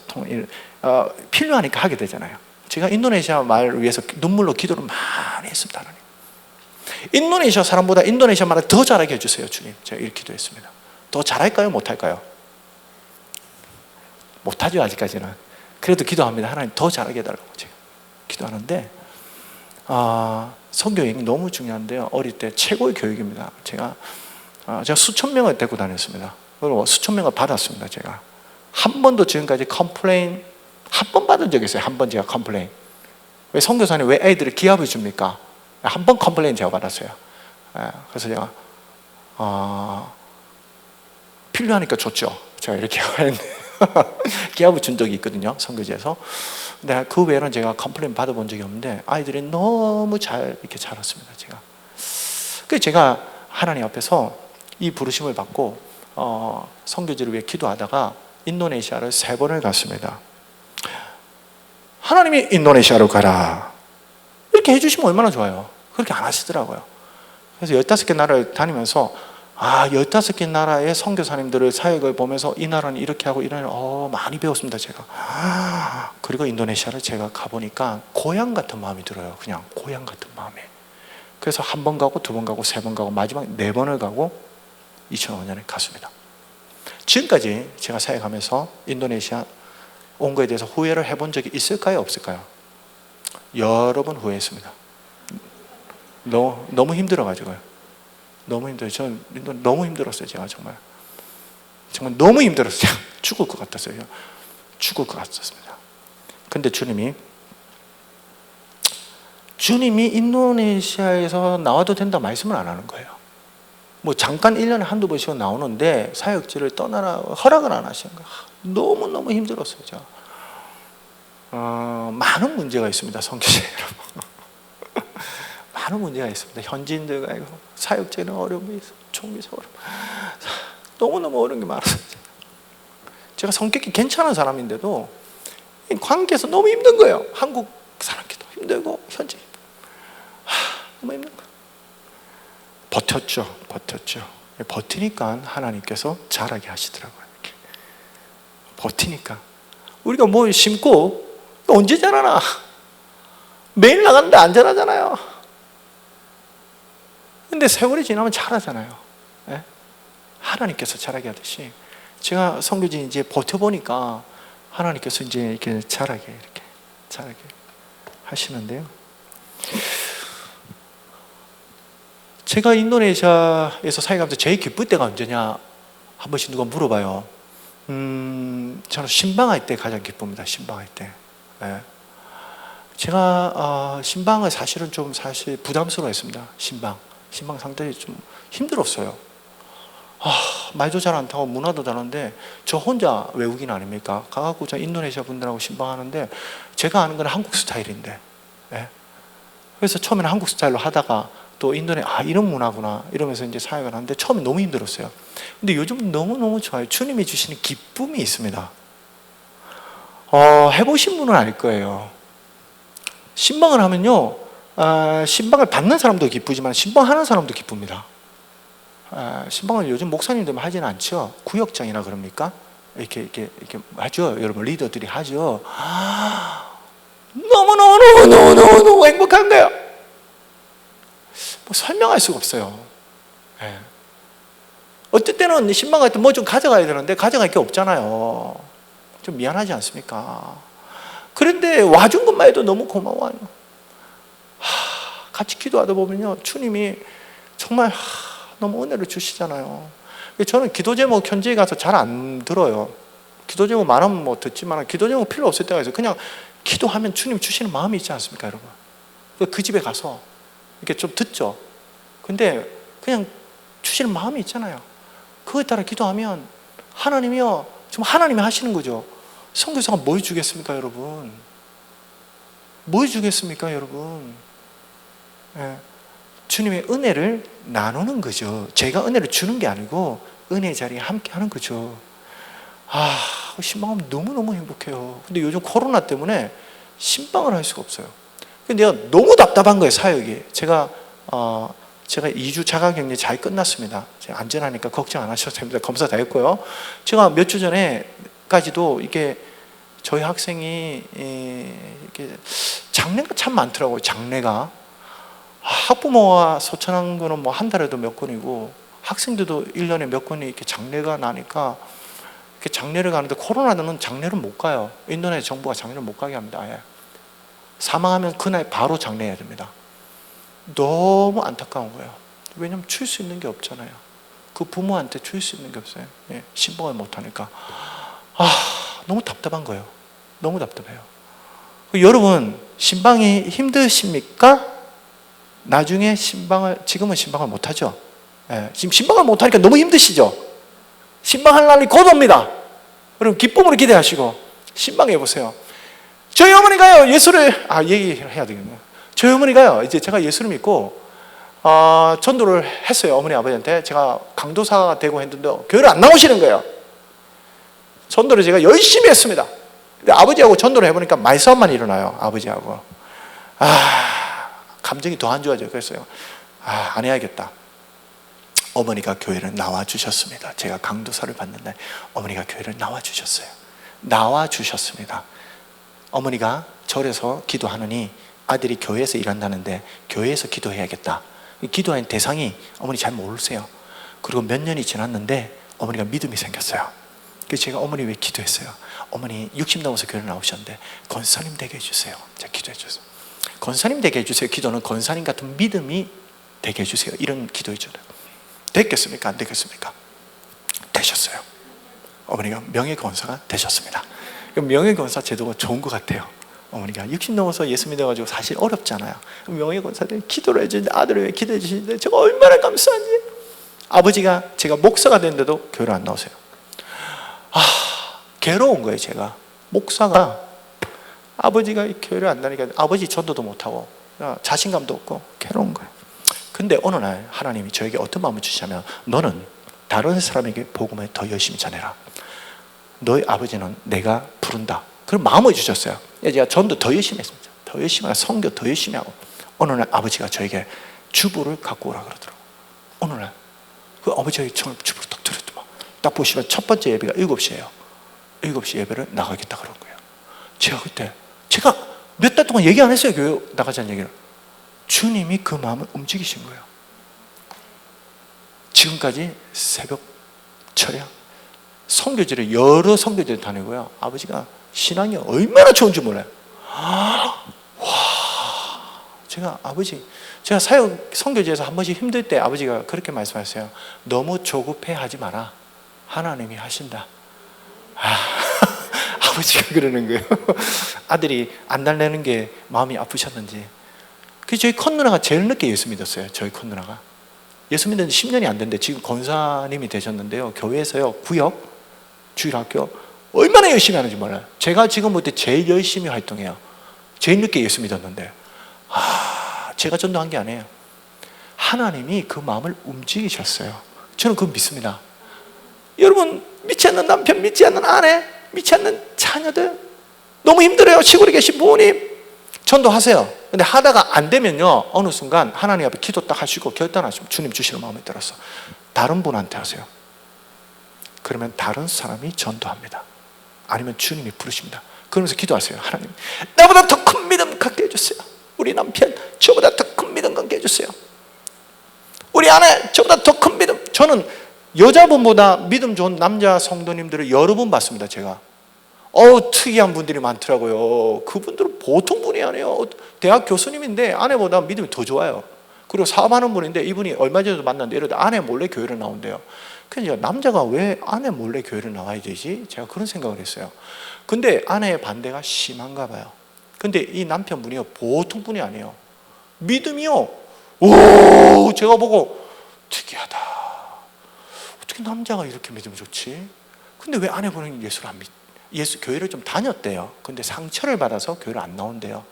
필요하니까 하게 되잖아요. 제가 인도네시아 말을 위해서 눈물로 기도를 많이 했습니다. 하나님, 인도네시아 사람보다 인도네시아 말을 더 잘하게 해주세요 주님. 제가 이렇게 기도했습니다. 더 잘할까요? 못할까요? 못하죠 아직까지는. 그래도 기도합니다. 하나님 더 잘하게 해달라고 제가 기도하는데 선교행이 너무 중요한데요. 어릴 때 최고의 교육입니다. 제가 수천 명을 데리고 다녔습니다. 그리고 수천 명을 받았습니다. 제가 한 번도 지금까지 컴플레인 한 번 받은 적이 있어요. 한 번 제가 컴플레인. 왜 선교사님 왜 애들을 기합을 줍니까? 한 번 컴플레인 제가 받았어요. 그래서 제가 필요하니까 줬죠. 제가 이렇게 했는데 기합을 준 적이 있거든요. 선교지에서. 근데 그 외에는 제가 컴플레인 받아본 적이 없는데 아이들이 너무 잘 이렇게 자랐습니다. 그래서 제가 하나님 앞에서 이 부르심을 받고 선교지를 위해 기도하다가 인도네시아를 3번을 갔습니다. 하나님이 인도네시아로 가라 이렇게 해주시면 얼마나 좋아요. 그렇게 안 하시더라고요. 그래서 15개 나라를 다니면서 15개 나라의 선교사님들의 사역을 보면서 이 나라는 이렇게 하고 이런 많이 배웠습니다. 제가. 그리고 인도네시아를 제가 가보니까 고향 같은 마음이 들어요. 그냥 고향 같은 마음이. 그래서 한 번 가고 2번 가고 3번 가고 마지막 4번을 가고 2005년에 갔습니다. 지금까지 제가 사역하면서 인도네시아 온 거에 대해서 후회를 해본 적이 있을까요? 없을까요? 여러 번 후회했습니다. 너무 힘들어가지고요. 너무 힘들어요. 저는 너무 힘들었어요. 제가 정말 너무 힘들었어요. 제가 죽을 것 같았어요. 죽을 것 같았습니다. 근데 주님이 인도네시아에서 나와도 된다 말씀을 안 하는 거예요. 뭐 잠깐 1년에 한두 번씩 나오는데 사역지를 떠나라 허락을 안 하시는 거예요. 너무너무 힘들었어요. 제가. 많은 문제가 있습니다. 선교사에 여러분. 많은 문제가 있습니다. 현지인들과 사역자는 어려움이 있어요. 총리서 어려움. 너무너무 어려운 게 많아요. 제가 성격이 괜찮은 사람인데도 관계에서 너무 힘든 거예요. 한국 사람끼리도 힘들고 현지 너무 힘든 거예요. 버텼죠. 버티니까 하나님께서 자라게 하시더라고요. 이렇게. 버티니까 우리가 뭐 심고 언제 자라나? 매일 나갔는데 안 자라잖아요. 근데 세월이 지나면 자라잖아요. 네? 하나님께서 자라게 하듯이 제가 선교지 이제 버텨보니까 하나님께서 이제 이렇게 자라게 하시는데요. 제가 인도네시아에서 사역하면서 제일 기쁠 때가 언제냐 한 번씩 누가 물어봐요. 저는 신방할 때 가장 기쁩니다. 신방할 때. 네. 제가 신방을 사실 부담스러워했습니다. 신방 상당히 좀 힘들었어요. 말도 잘 안 타고 문화도 다른데 저 혼자 외국인 아닙니까? 가갖고 저 인도네시아 분들하고 신방하는데 제가 아는 건 한국 스타일인데. 네. 그래서 처음에는 한국 스타일로 하다가 또 이런 문화구나 이러면서 이제 사역을 하는데 처음에 너무 힘들었어요. 근데 요즘 너무너무 좋아요. 주님이 주시는 기쁨이 있습니다. 해보신 분은 알 거예요. 신방을 하면요, 신방을 받는 사람도 기쁘지만 신방하는 사람도 기쁩니다. 신방을 요즘 목사님들만 하지는 않죠. 구역장이나 그럽니까? 이렇게 하죠. 여러분 리더들이 하죠. 너무 행복한 거예요. 뭐 설명할 수가 없어요. 네. 어떨 때는 신방 갈 때 뭐 좀 가져가야 되는데 가져갈 게 없잖아요. 좀 미안하지 않습니까? 그런데 와준 것만 해도 너무 고마워요. 같이 기도하다 보면요, 주님이 정말 너무 은혜를 주시잖아요. 저는 기도 제목 현지에 가서 잘 안 들어요. 기도 제목 말하면 뭐 듣지만 기도 제목 필요 없을 때가 있어요. 그냥 기도하면 주님 주시는 마음이 있지 않습니까, 여러분? 그 집에 가서 이렇게 좀 듣죠. 근데 그냥 주시는 마음이 있잖아요. 그거에 따라 기도하면 하나님이요, 지금 하나님이 하시는 거죠. 선교사가 뭐 해주겠습니까, 여러분? 뭐 해주겠습니까, 여러분? 예. 주님의 은혜를 나누는 거죠. 제가 은혜를 주는 게 아니고 은혜 자리에 함께 하는 거죠. 신방하면 너무너무 행복해요. 근데 요즘 코로나 때문에 신방을 할 수가 없어요. 근데 내가 너무 답답한 거예요, 사역이. 제가 2주 자가격리 잘 끝났습니다. 제가 안전하니까 걱정 안 하셔도 됩니다. 검사 다 했고요. 제가 몇 주 전에까지도 이게 저희 학생이 이렇게 장례가 참 많더라고요. 장례가 학부모와 소천한 거는 뭐 한 달에도 몇 건이고 학생들도 1년에 몇 건이 이렇게 장례가 나니까 이렇게 장례를 가는데 코로나는 장례를 못 가요. 인도네시아 정부가 장례를 못 가게 합니다. 아예. 사망하면 그날 바로 장례해야 됩니다. 너무 안타까운 거예요. 왜냐면 줄 수 있는 게 없잖아요. 그 부모한테 줄 수 있는 게 없어요. 예, 신방을 못 하니까. 너무 답답한 거예요. 너무 답답해요. 여러분, 신방이 힘드십니까? 나중에 지금은 신방을 못 하죠. 예, 지금 신방을 못 하니까 너무 힘드시죠? 신방할 날이 곧 옵니다. 여러분, 기쁨으로 기대하시고 신방해 보세요. 저희 어머니가요, 예수를 얘기를 해야 되겠네요. 저희 어머니가요, 이제 제가 예수를 믿고 전도를 했어요. 어머니 아버지한테. 제가 강도사가 되고 했는데 교회를 안 나오시는 거예요. 전도를 제가 열심히 했습니다. 근데 아버지하고 전도를 해보니까 말싸움만 일어나요. 아버지하고. 감정이 더 안 좋아져요. 그랬어요. 안 해야겠다. 어머니가 교회를 나와주셨습니다. 제가 강도사를 받는 날 어머니가 교회를 나와주셨어요. 나와주셨습니다. 어머니가 절에서 기도하느니 아들이 교회에서 일한다는데 교회에서 기도해야겠다. 기도하는 대상이 어머니 잘 모르세요. 그리고 몇 년이 지났는데 어머니가 믿음이 생겼어요. 그래서 제가 어머니 왜 기도했어요? 어머니 60 넘어서 교회를 나오셨는데 권사님 되게 해주세요. 제가 기도해 주세요. 권사님 되게 해주세요. 기도는 권사님 같은 믿음이 되게 해주세요. 이런 기도해 줘요. 됐겠습니까? 안 되겠습니까? 되셨어요. 어머니가 명예권사가 되셨습니다. 명예권사 제도가 좋은 것 같아요. 어머니가 60 넘어서 예수 믿어가지고 사실 어렵잖아요. 명예권사들이 기도를 해주는데 아들을 왜 기도해 주시는데 제가 얼마나 감사한지. 아버지가 제가 목사가 됐는데도 교회를 안 나오세요. 괴로운 거예요. 제가 목사가 아버지가 교회를 안 다니까 아버지 전도도 못하고 자신감도 없고 괴로운 거예요. 근데 어느 날 하나님이 저에게 어떤 마음을 주시냐면 너는 다른 사람에게 복음을 더 열심히 전해라. 너의 아버지는 내가 부른다. 그런 마음을 주셨어요. 제가 전도 더 열심히 했습니다. 더 열심히 하고 선교 더 열심히 하고 어느 날 아버지가 저에게 주보를 갖고 오라 그러더라고요. 어느 날 그 아버지가 처음 주보를 딱 드렸더만 딱 보시면 첫 번째 예배가 7시예요 7시 예배를 나가겠다 그런 거예요. 제가 그때 제가 몇 달 동안 얘기 안 했어요. 교회 나가자는 얘기를. 주님이 그 마음을 움직이신 거예요. 지금까지 새벽 철야 선교지를 여러 선교지를 다니고요. 아버지가 신앙이 얼마나 좋은지 몰라요. 제가 사역 선교지에서 한 번씩 힘들 때 아버지가 그렇게 말씀하셨어요. 너무 조급해 하지 마라. 하나님이 하신다. 아버지가 그러는 거예요. 아들이 안 달래는 게 마음이 아프셨는지. 그래서 저희 큰 누나가 제일 늦게 예수 믿었어요. 저희 큰 누나가 예수 믿은 지 10년이 안 됐는데 지금 권사님이 되셨는데요. 교회에서요 구역 주일학교 얼마나 열심히 하는지 몰라요. 제가 지금 볼 때 제일 열심히 활동해요. 제일 늦게 예수 믿었는데 제가 전도한 게 아니에요. 하나님이 그 마음을 움직이셨어요. 저는 그거 믿습니다. 여러분 믿지 않는 남편, 믿지 않는 아내, 믿지 않는 자녀들 너무 힘들어요. 시골에 계신 부모님 전도하세요. 근데 하다가 안 되면요 어느 순간 하나님 앞에 기도 딱 하시고 결단하시면 주님 주시는 마음에 따라서 다른 분한테 하세요. 그러면 다른 사람이 전도합니다. 아니면 주님이 부르십니다. 그러면서 기도하세요. 하나님 나보다 더 큰 믿음 갖게 해주세요. 우리 남편 저보다 더 큰 믿음 갖게 해주세요. 우리 아내 저보다 더 큰 믿음. 저는 여자분보다 믿음 좋은 남자 성도님들을 여러 분 봤습니다. 제가 특이한 분들이 많더라고요. 그분들은 보통 분이 아니에요. 대학 교수님인데 아내보다 믿음이 더 좋아요. 그리고 사업하는 분인데 이분이 얼마 전에도 만났는데 이러다 아내 몰래 교회를 나온대요. 그래서 남자가 왜 아내 몰래 교회를 나와야 되지? 제가 그런 생각을 했어요. 근데 아내의 반대가 심한가 봐요. 근데 이 남편분이요 보통 분이 아니에요. 믿음이요 제가 보고 특이하다. 어떻게 어떻게 남자가 이렇게 믿으면 좋지? 근데 왜 아내분은 예수를 안 예수 교회를 좀 다녔대요. 근데 상처를 받아서 교회를 안 나온대요.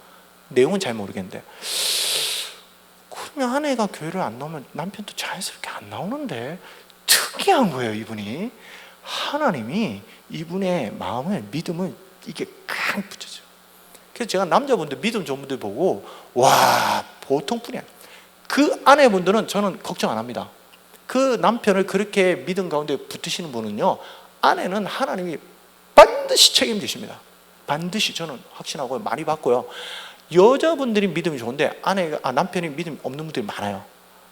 내용은 잘 모르겠는데. 그러면 아내가 교회를 안 나오면 남편도 자연스럽게 안 나오는데, 특이한 거예요. 이분이 하나님이 이분의 마음을, 믿음을 이게 강 붙여줘요. 그래서 제가 남자분들 믿음 좋은 분들 보고 와, 보통 분이 아니에요. 그 아내분들은 저는 걱정 안 합니다. 그 남편을 그렇게 믿음 가운데 붙으시는 분은요, 아내는 하나님이 반드시 책임지십니다. 반드시. 저는 확신하고 많이 봤고요. 여자분들이 믿음이 좋은데 남편이 믿음이 없는 분들이 많아요.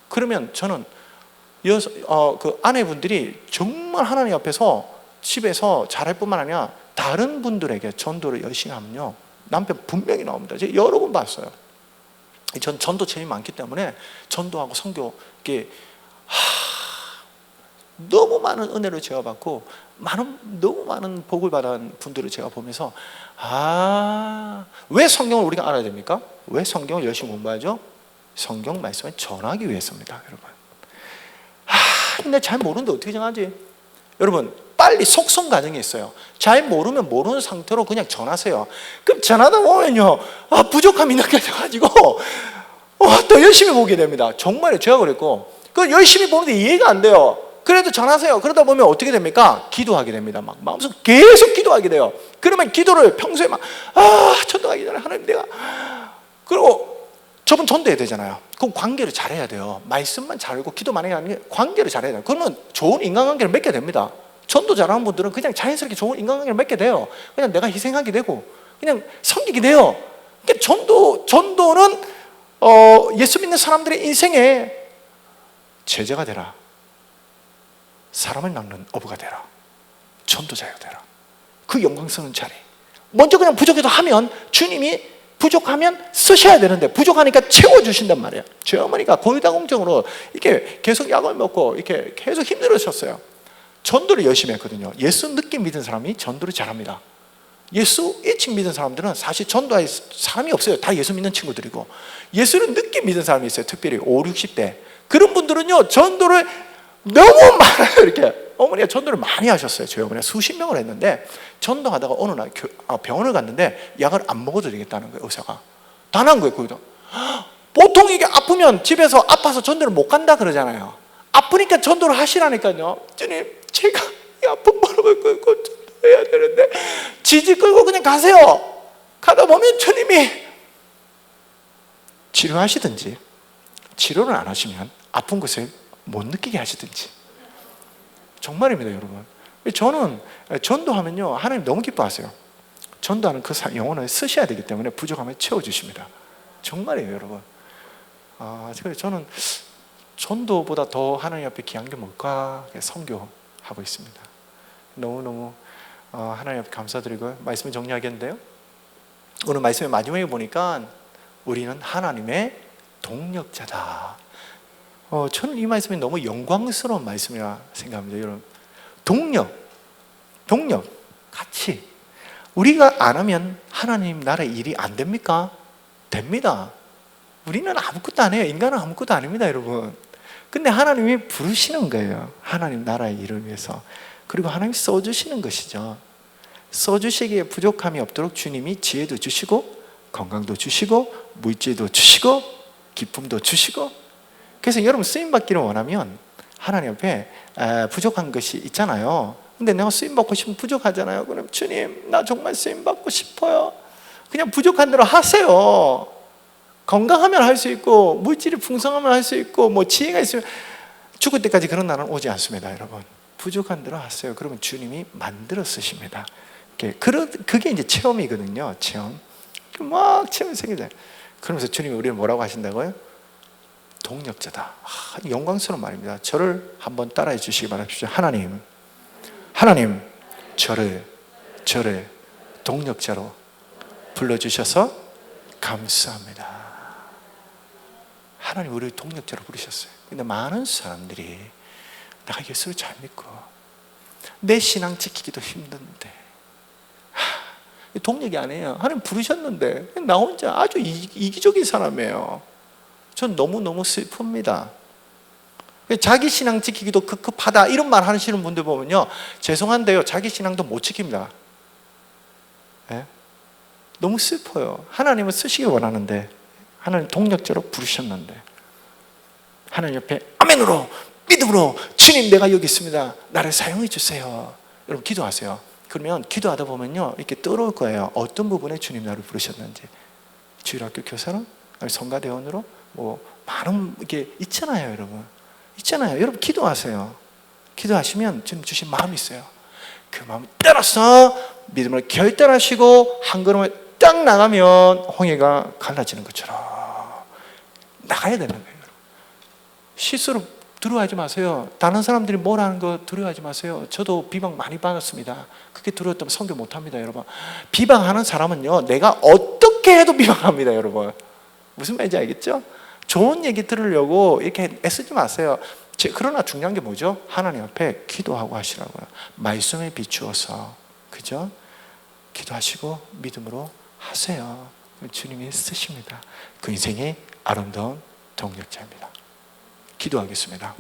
그러면 저는 그 아내분들이 정말 하나님 앞에서 집에서 잘할 뿐만 아니라 다른 분들에게 전도를 열심히 하면요, 남편 분명히 나옵니다. 제가 여러 번 봤어요. 전 전도 체험이 많기 때문에 전도하고 선교, 이게 너무 많은 은혜를 제가 받고 너무 많은 복을 받은 분들을 제가 보면서, 왜 성경을 우리가 알아야 됩니까? 왜 성경을 열심히 공부하죠? 성경 말씀을 전하기 위해서입니다, 여러분. 근데 잘 모르는데 어떻게 정하지? 여러분, 빨리 속성 과정이 있어요. 잘 모르면 모르는 상태로 그냥 전하세요. 그럼 전하다 보면요, 부족함이 느껴져가지고 더 열심히 보게 됩니다. 정말요, 제가 그랬고, 그 열심히 보는데 이해가 안 돼요. 그래도 전하세요. 그러다 보면 어떻게 됩니까? 기도하게 됩니다. 막 마음속 계속 기도하게 돼요. 그러면 기도를 평소에 전도하기 전에 하나님 내가, 그리고 저분 전도해야 되잖아요. 그럼 관계를 잘해야 돼요. 말씀만 잘하고 기도 많이 하는 게 관계를 잘해야 돼요. 그러면 좋은 인간관계를 맺게 됩니다. 전도 잘하는 분들은 그냥 자연스럽게 좋은 인간관계를 맺게 돼요. 그냥 내가 희생하게 되고 그냥 섬기게 돼요. 그러니까 전도는 예수 믿는 사람들의 인생에 제자가 되라, 사람을 낚는 어부가 되라, 전도자가 되라. 그 영광스러운 자리. 먼저 그냥 부족해도 하면 주님이 부족하면 쓰셔야 되는데 부족하니까 채워주신단 말이에요. 제 어머니가 고유다공증으로 이렇게 계속 약을 먹고 이렇게 계속 힘들으셨어요. 전도를 열심히 했거든요. 예수 늦게 믿은 사람이 전도를 잘합니다. 예수 일찍 믿은 사람들은 사실 전도할 사람이 없어요. 다 예수 믿는 친구들이고, 예수를 늦게 믿은 사람이 있어요. 특별히 5, 60대 그런 분들은요, 전도를 너무 많아요. 이렇게 어머니가 전도를 많이 하셨어요. 저희 어머니가 수십 명을 했는데, 전도하다가 어느 날 병원을 갔는데 약을 안 먹어도 되겠다는 거예요. 의사가 단 한 거예요. 거기도 보통 이게 아프면 집에서 아파서 전도를 못 간다 그러잖아요. 아프니까 전도를 하시라니까요. 주님, 제가 이 아픈 무릎을 꿇고 전도해야 되는데 지지 끌고 그냥 가세요. 가다 보면 주님이 치료하시든지, 치료를 안 하시면 아픈 것을 못 느끼게 하시든지. 정말입니다, 여러분. 저는 전도하면요, 하나님 너무 기뻐하세요. 전도하는 그 영혼을 쓰셔야 되기 때문에 부족함을 채워주십니다. 정말이에요, 여러분. 그래서 저는 전도보다 더 하나님 앞에 귀한 게 뭘까 선교하고 있습니다. 너무너무 하나님 앞에 감사드리고요. 말씀을 정리하겠는데요, 오늘 말씀의 마지막에 보니까 우리는 하나님의 동력자다. 저는 이 말씀이 너무 영광스러운 말씀이라 생각합니다. 여러분, 동력, 같이 우리가 안 하면 하나님 나라의 일이 안 됩니까? 됩니다. 우리는 아무것도 안 해요. 인간은 아무것도 아닙니다, 여러분. 근데 하나님이 부르시는 거예요. 하나님 나라의 일을 위해서. 그리고 하나님이 써주시는 것이죠. 써주시기에 부족함이 없도록 주님이 지혜도 주시고 건강도 주시고 물질도 주시고 기쁨도 주시고. 그래서 여러분, 쓰임받기를 원하면 하나님 앞에 부족한 것이 있잖아요. 근데 내가 쓰임받고 싶으면 부족하잖아요. 그럼 주님, 나 정말 쓰임받고 싶어요. 그냥 부족한 대로 하세요. 건강하면 할 수 있고 물질이 풍성하면 할 수 있고 뭐 지혜가 있으면, 죽을 때까지 그런 날은 오지 않습니다, 여러분. 부족한 대로 하세요. 그러면 주님이 만들어 쓰십니다. 그게 이제 체험이거든요. 체험. 막 체험이 생기잖아요. 그러면서 주님이 우리를 뭐라고 하신다고요? 동력자다. 영광스러운 말입니다. 저를 한번 따라해 주시기 바랍니다. 하나님, 저를 동력자로 불러주셔서 감사합니다. 하나님 우리를 동력자로 부르셨어요. 근데 많은 사람들이 내가 예수를 잘 믿고 내 신앙 지키기도 힘든데, 동력이 아니에요. 하나님 부르셨는데 나 혼자 아주 이기적인 사람이에요. 전 너무너무 슬픕니다. 자기 신앙 지키기도 급급하다 이런 말 하시는 분들 보면요, 죄송한데요, 자기 신앙도 못 지킵니다. 네? 너무 슬퍼요. 하나님은 쓰시기 원하는데, 하나님 동력자로 부르셨는데, 하나님 옆에 아멘으로 믿음으로 주님 내가 여기 있습니다, 나를 사용해 주세요. 여러분 기도하세요. 그러면 기도하다 보면요, 이렇게 떠오를 거예요. 어떤 부분에 주님 나를 부르셨는지. 주일학교 교사로, 성가대원으로, 뭐 많은 게 있잖아요, 여러분. 있잖아요. 여러분 기도하세요. 기도하시면 주님 주신 마음이 있어요. 그 마음을 따라서 믿음을 결단하시고 한 걸음을 딱 나가면 홍해가 갈라지는 것처럼 나가야 되는 거예요. 실수로 두려워하지 마세요. 다른 사람들이 뭘 하는 거 두려워하지 마세요. 저도 비방 많이 받았습니다. 그게 두려웠다면 선교 못합니다, 여러분. 비방하는 사람은요, 내가 어떻게 해도 비방합니다, 여러분. 무슨 말인지 알겠죠? 좋은 얘기 들으려고 이렇게 애쓰지 마세요. 그러나 중요한 게 뭐죠? 하나님 앞에 기도하고 하시라고요. 말씀에 비추어서, 그죠? 기도하시고 믿음으로 하세요. 주님이 쓰십니다. 그 인생의 아름다운 동력자입니다. 기도하겠습니다.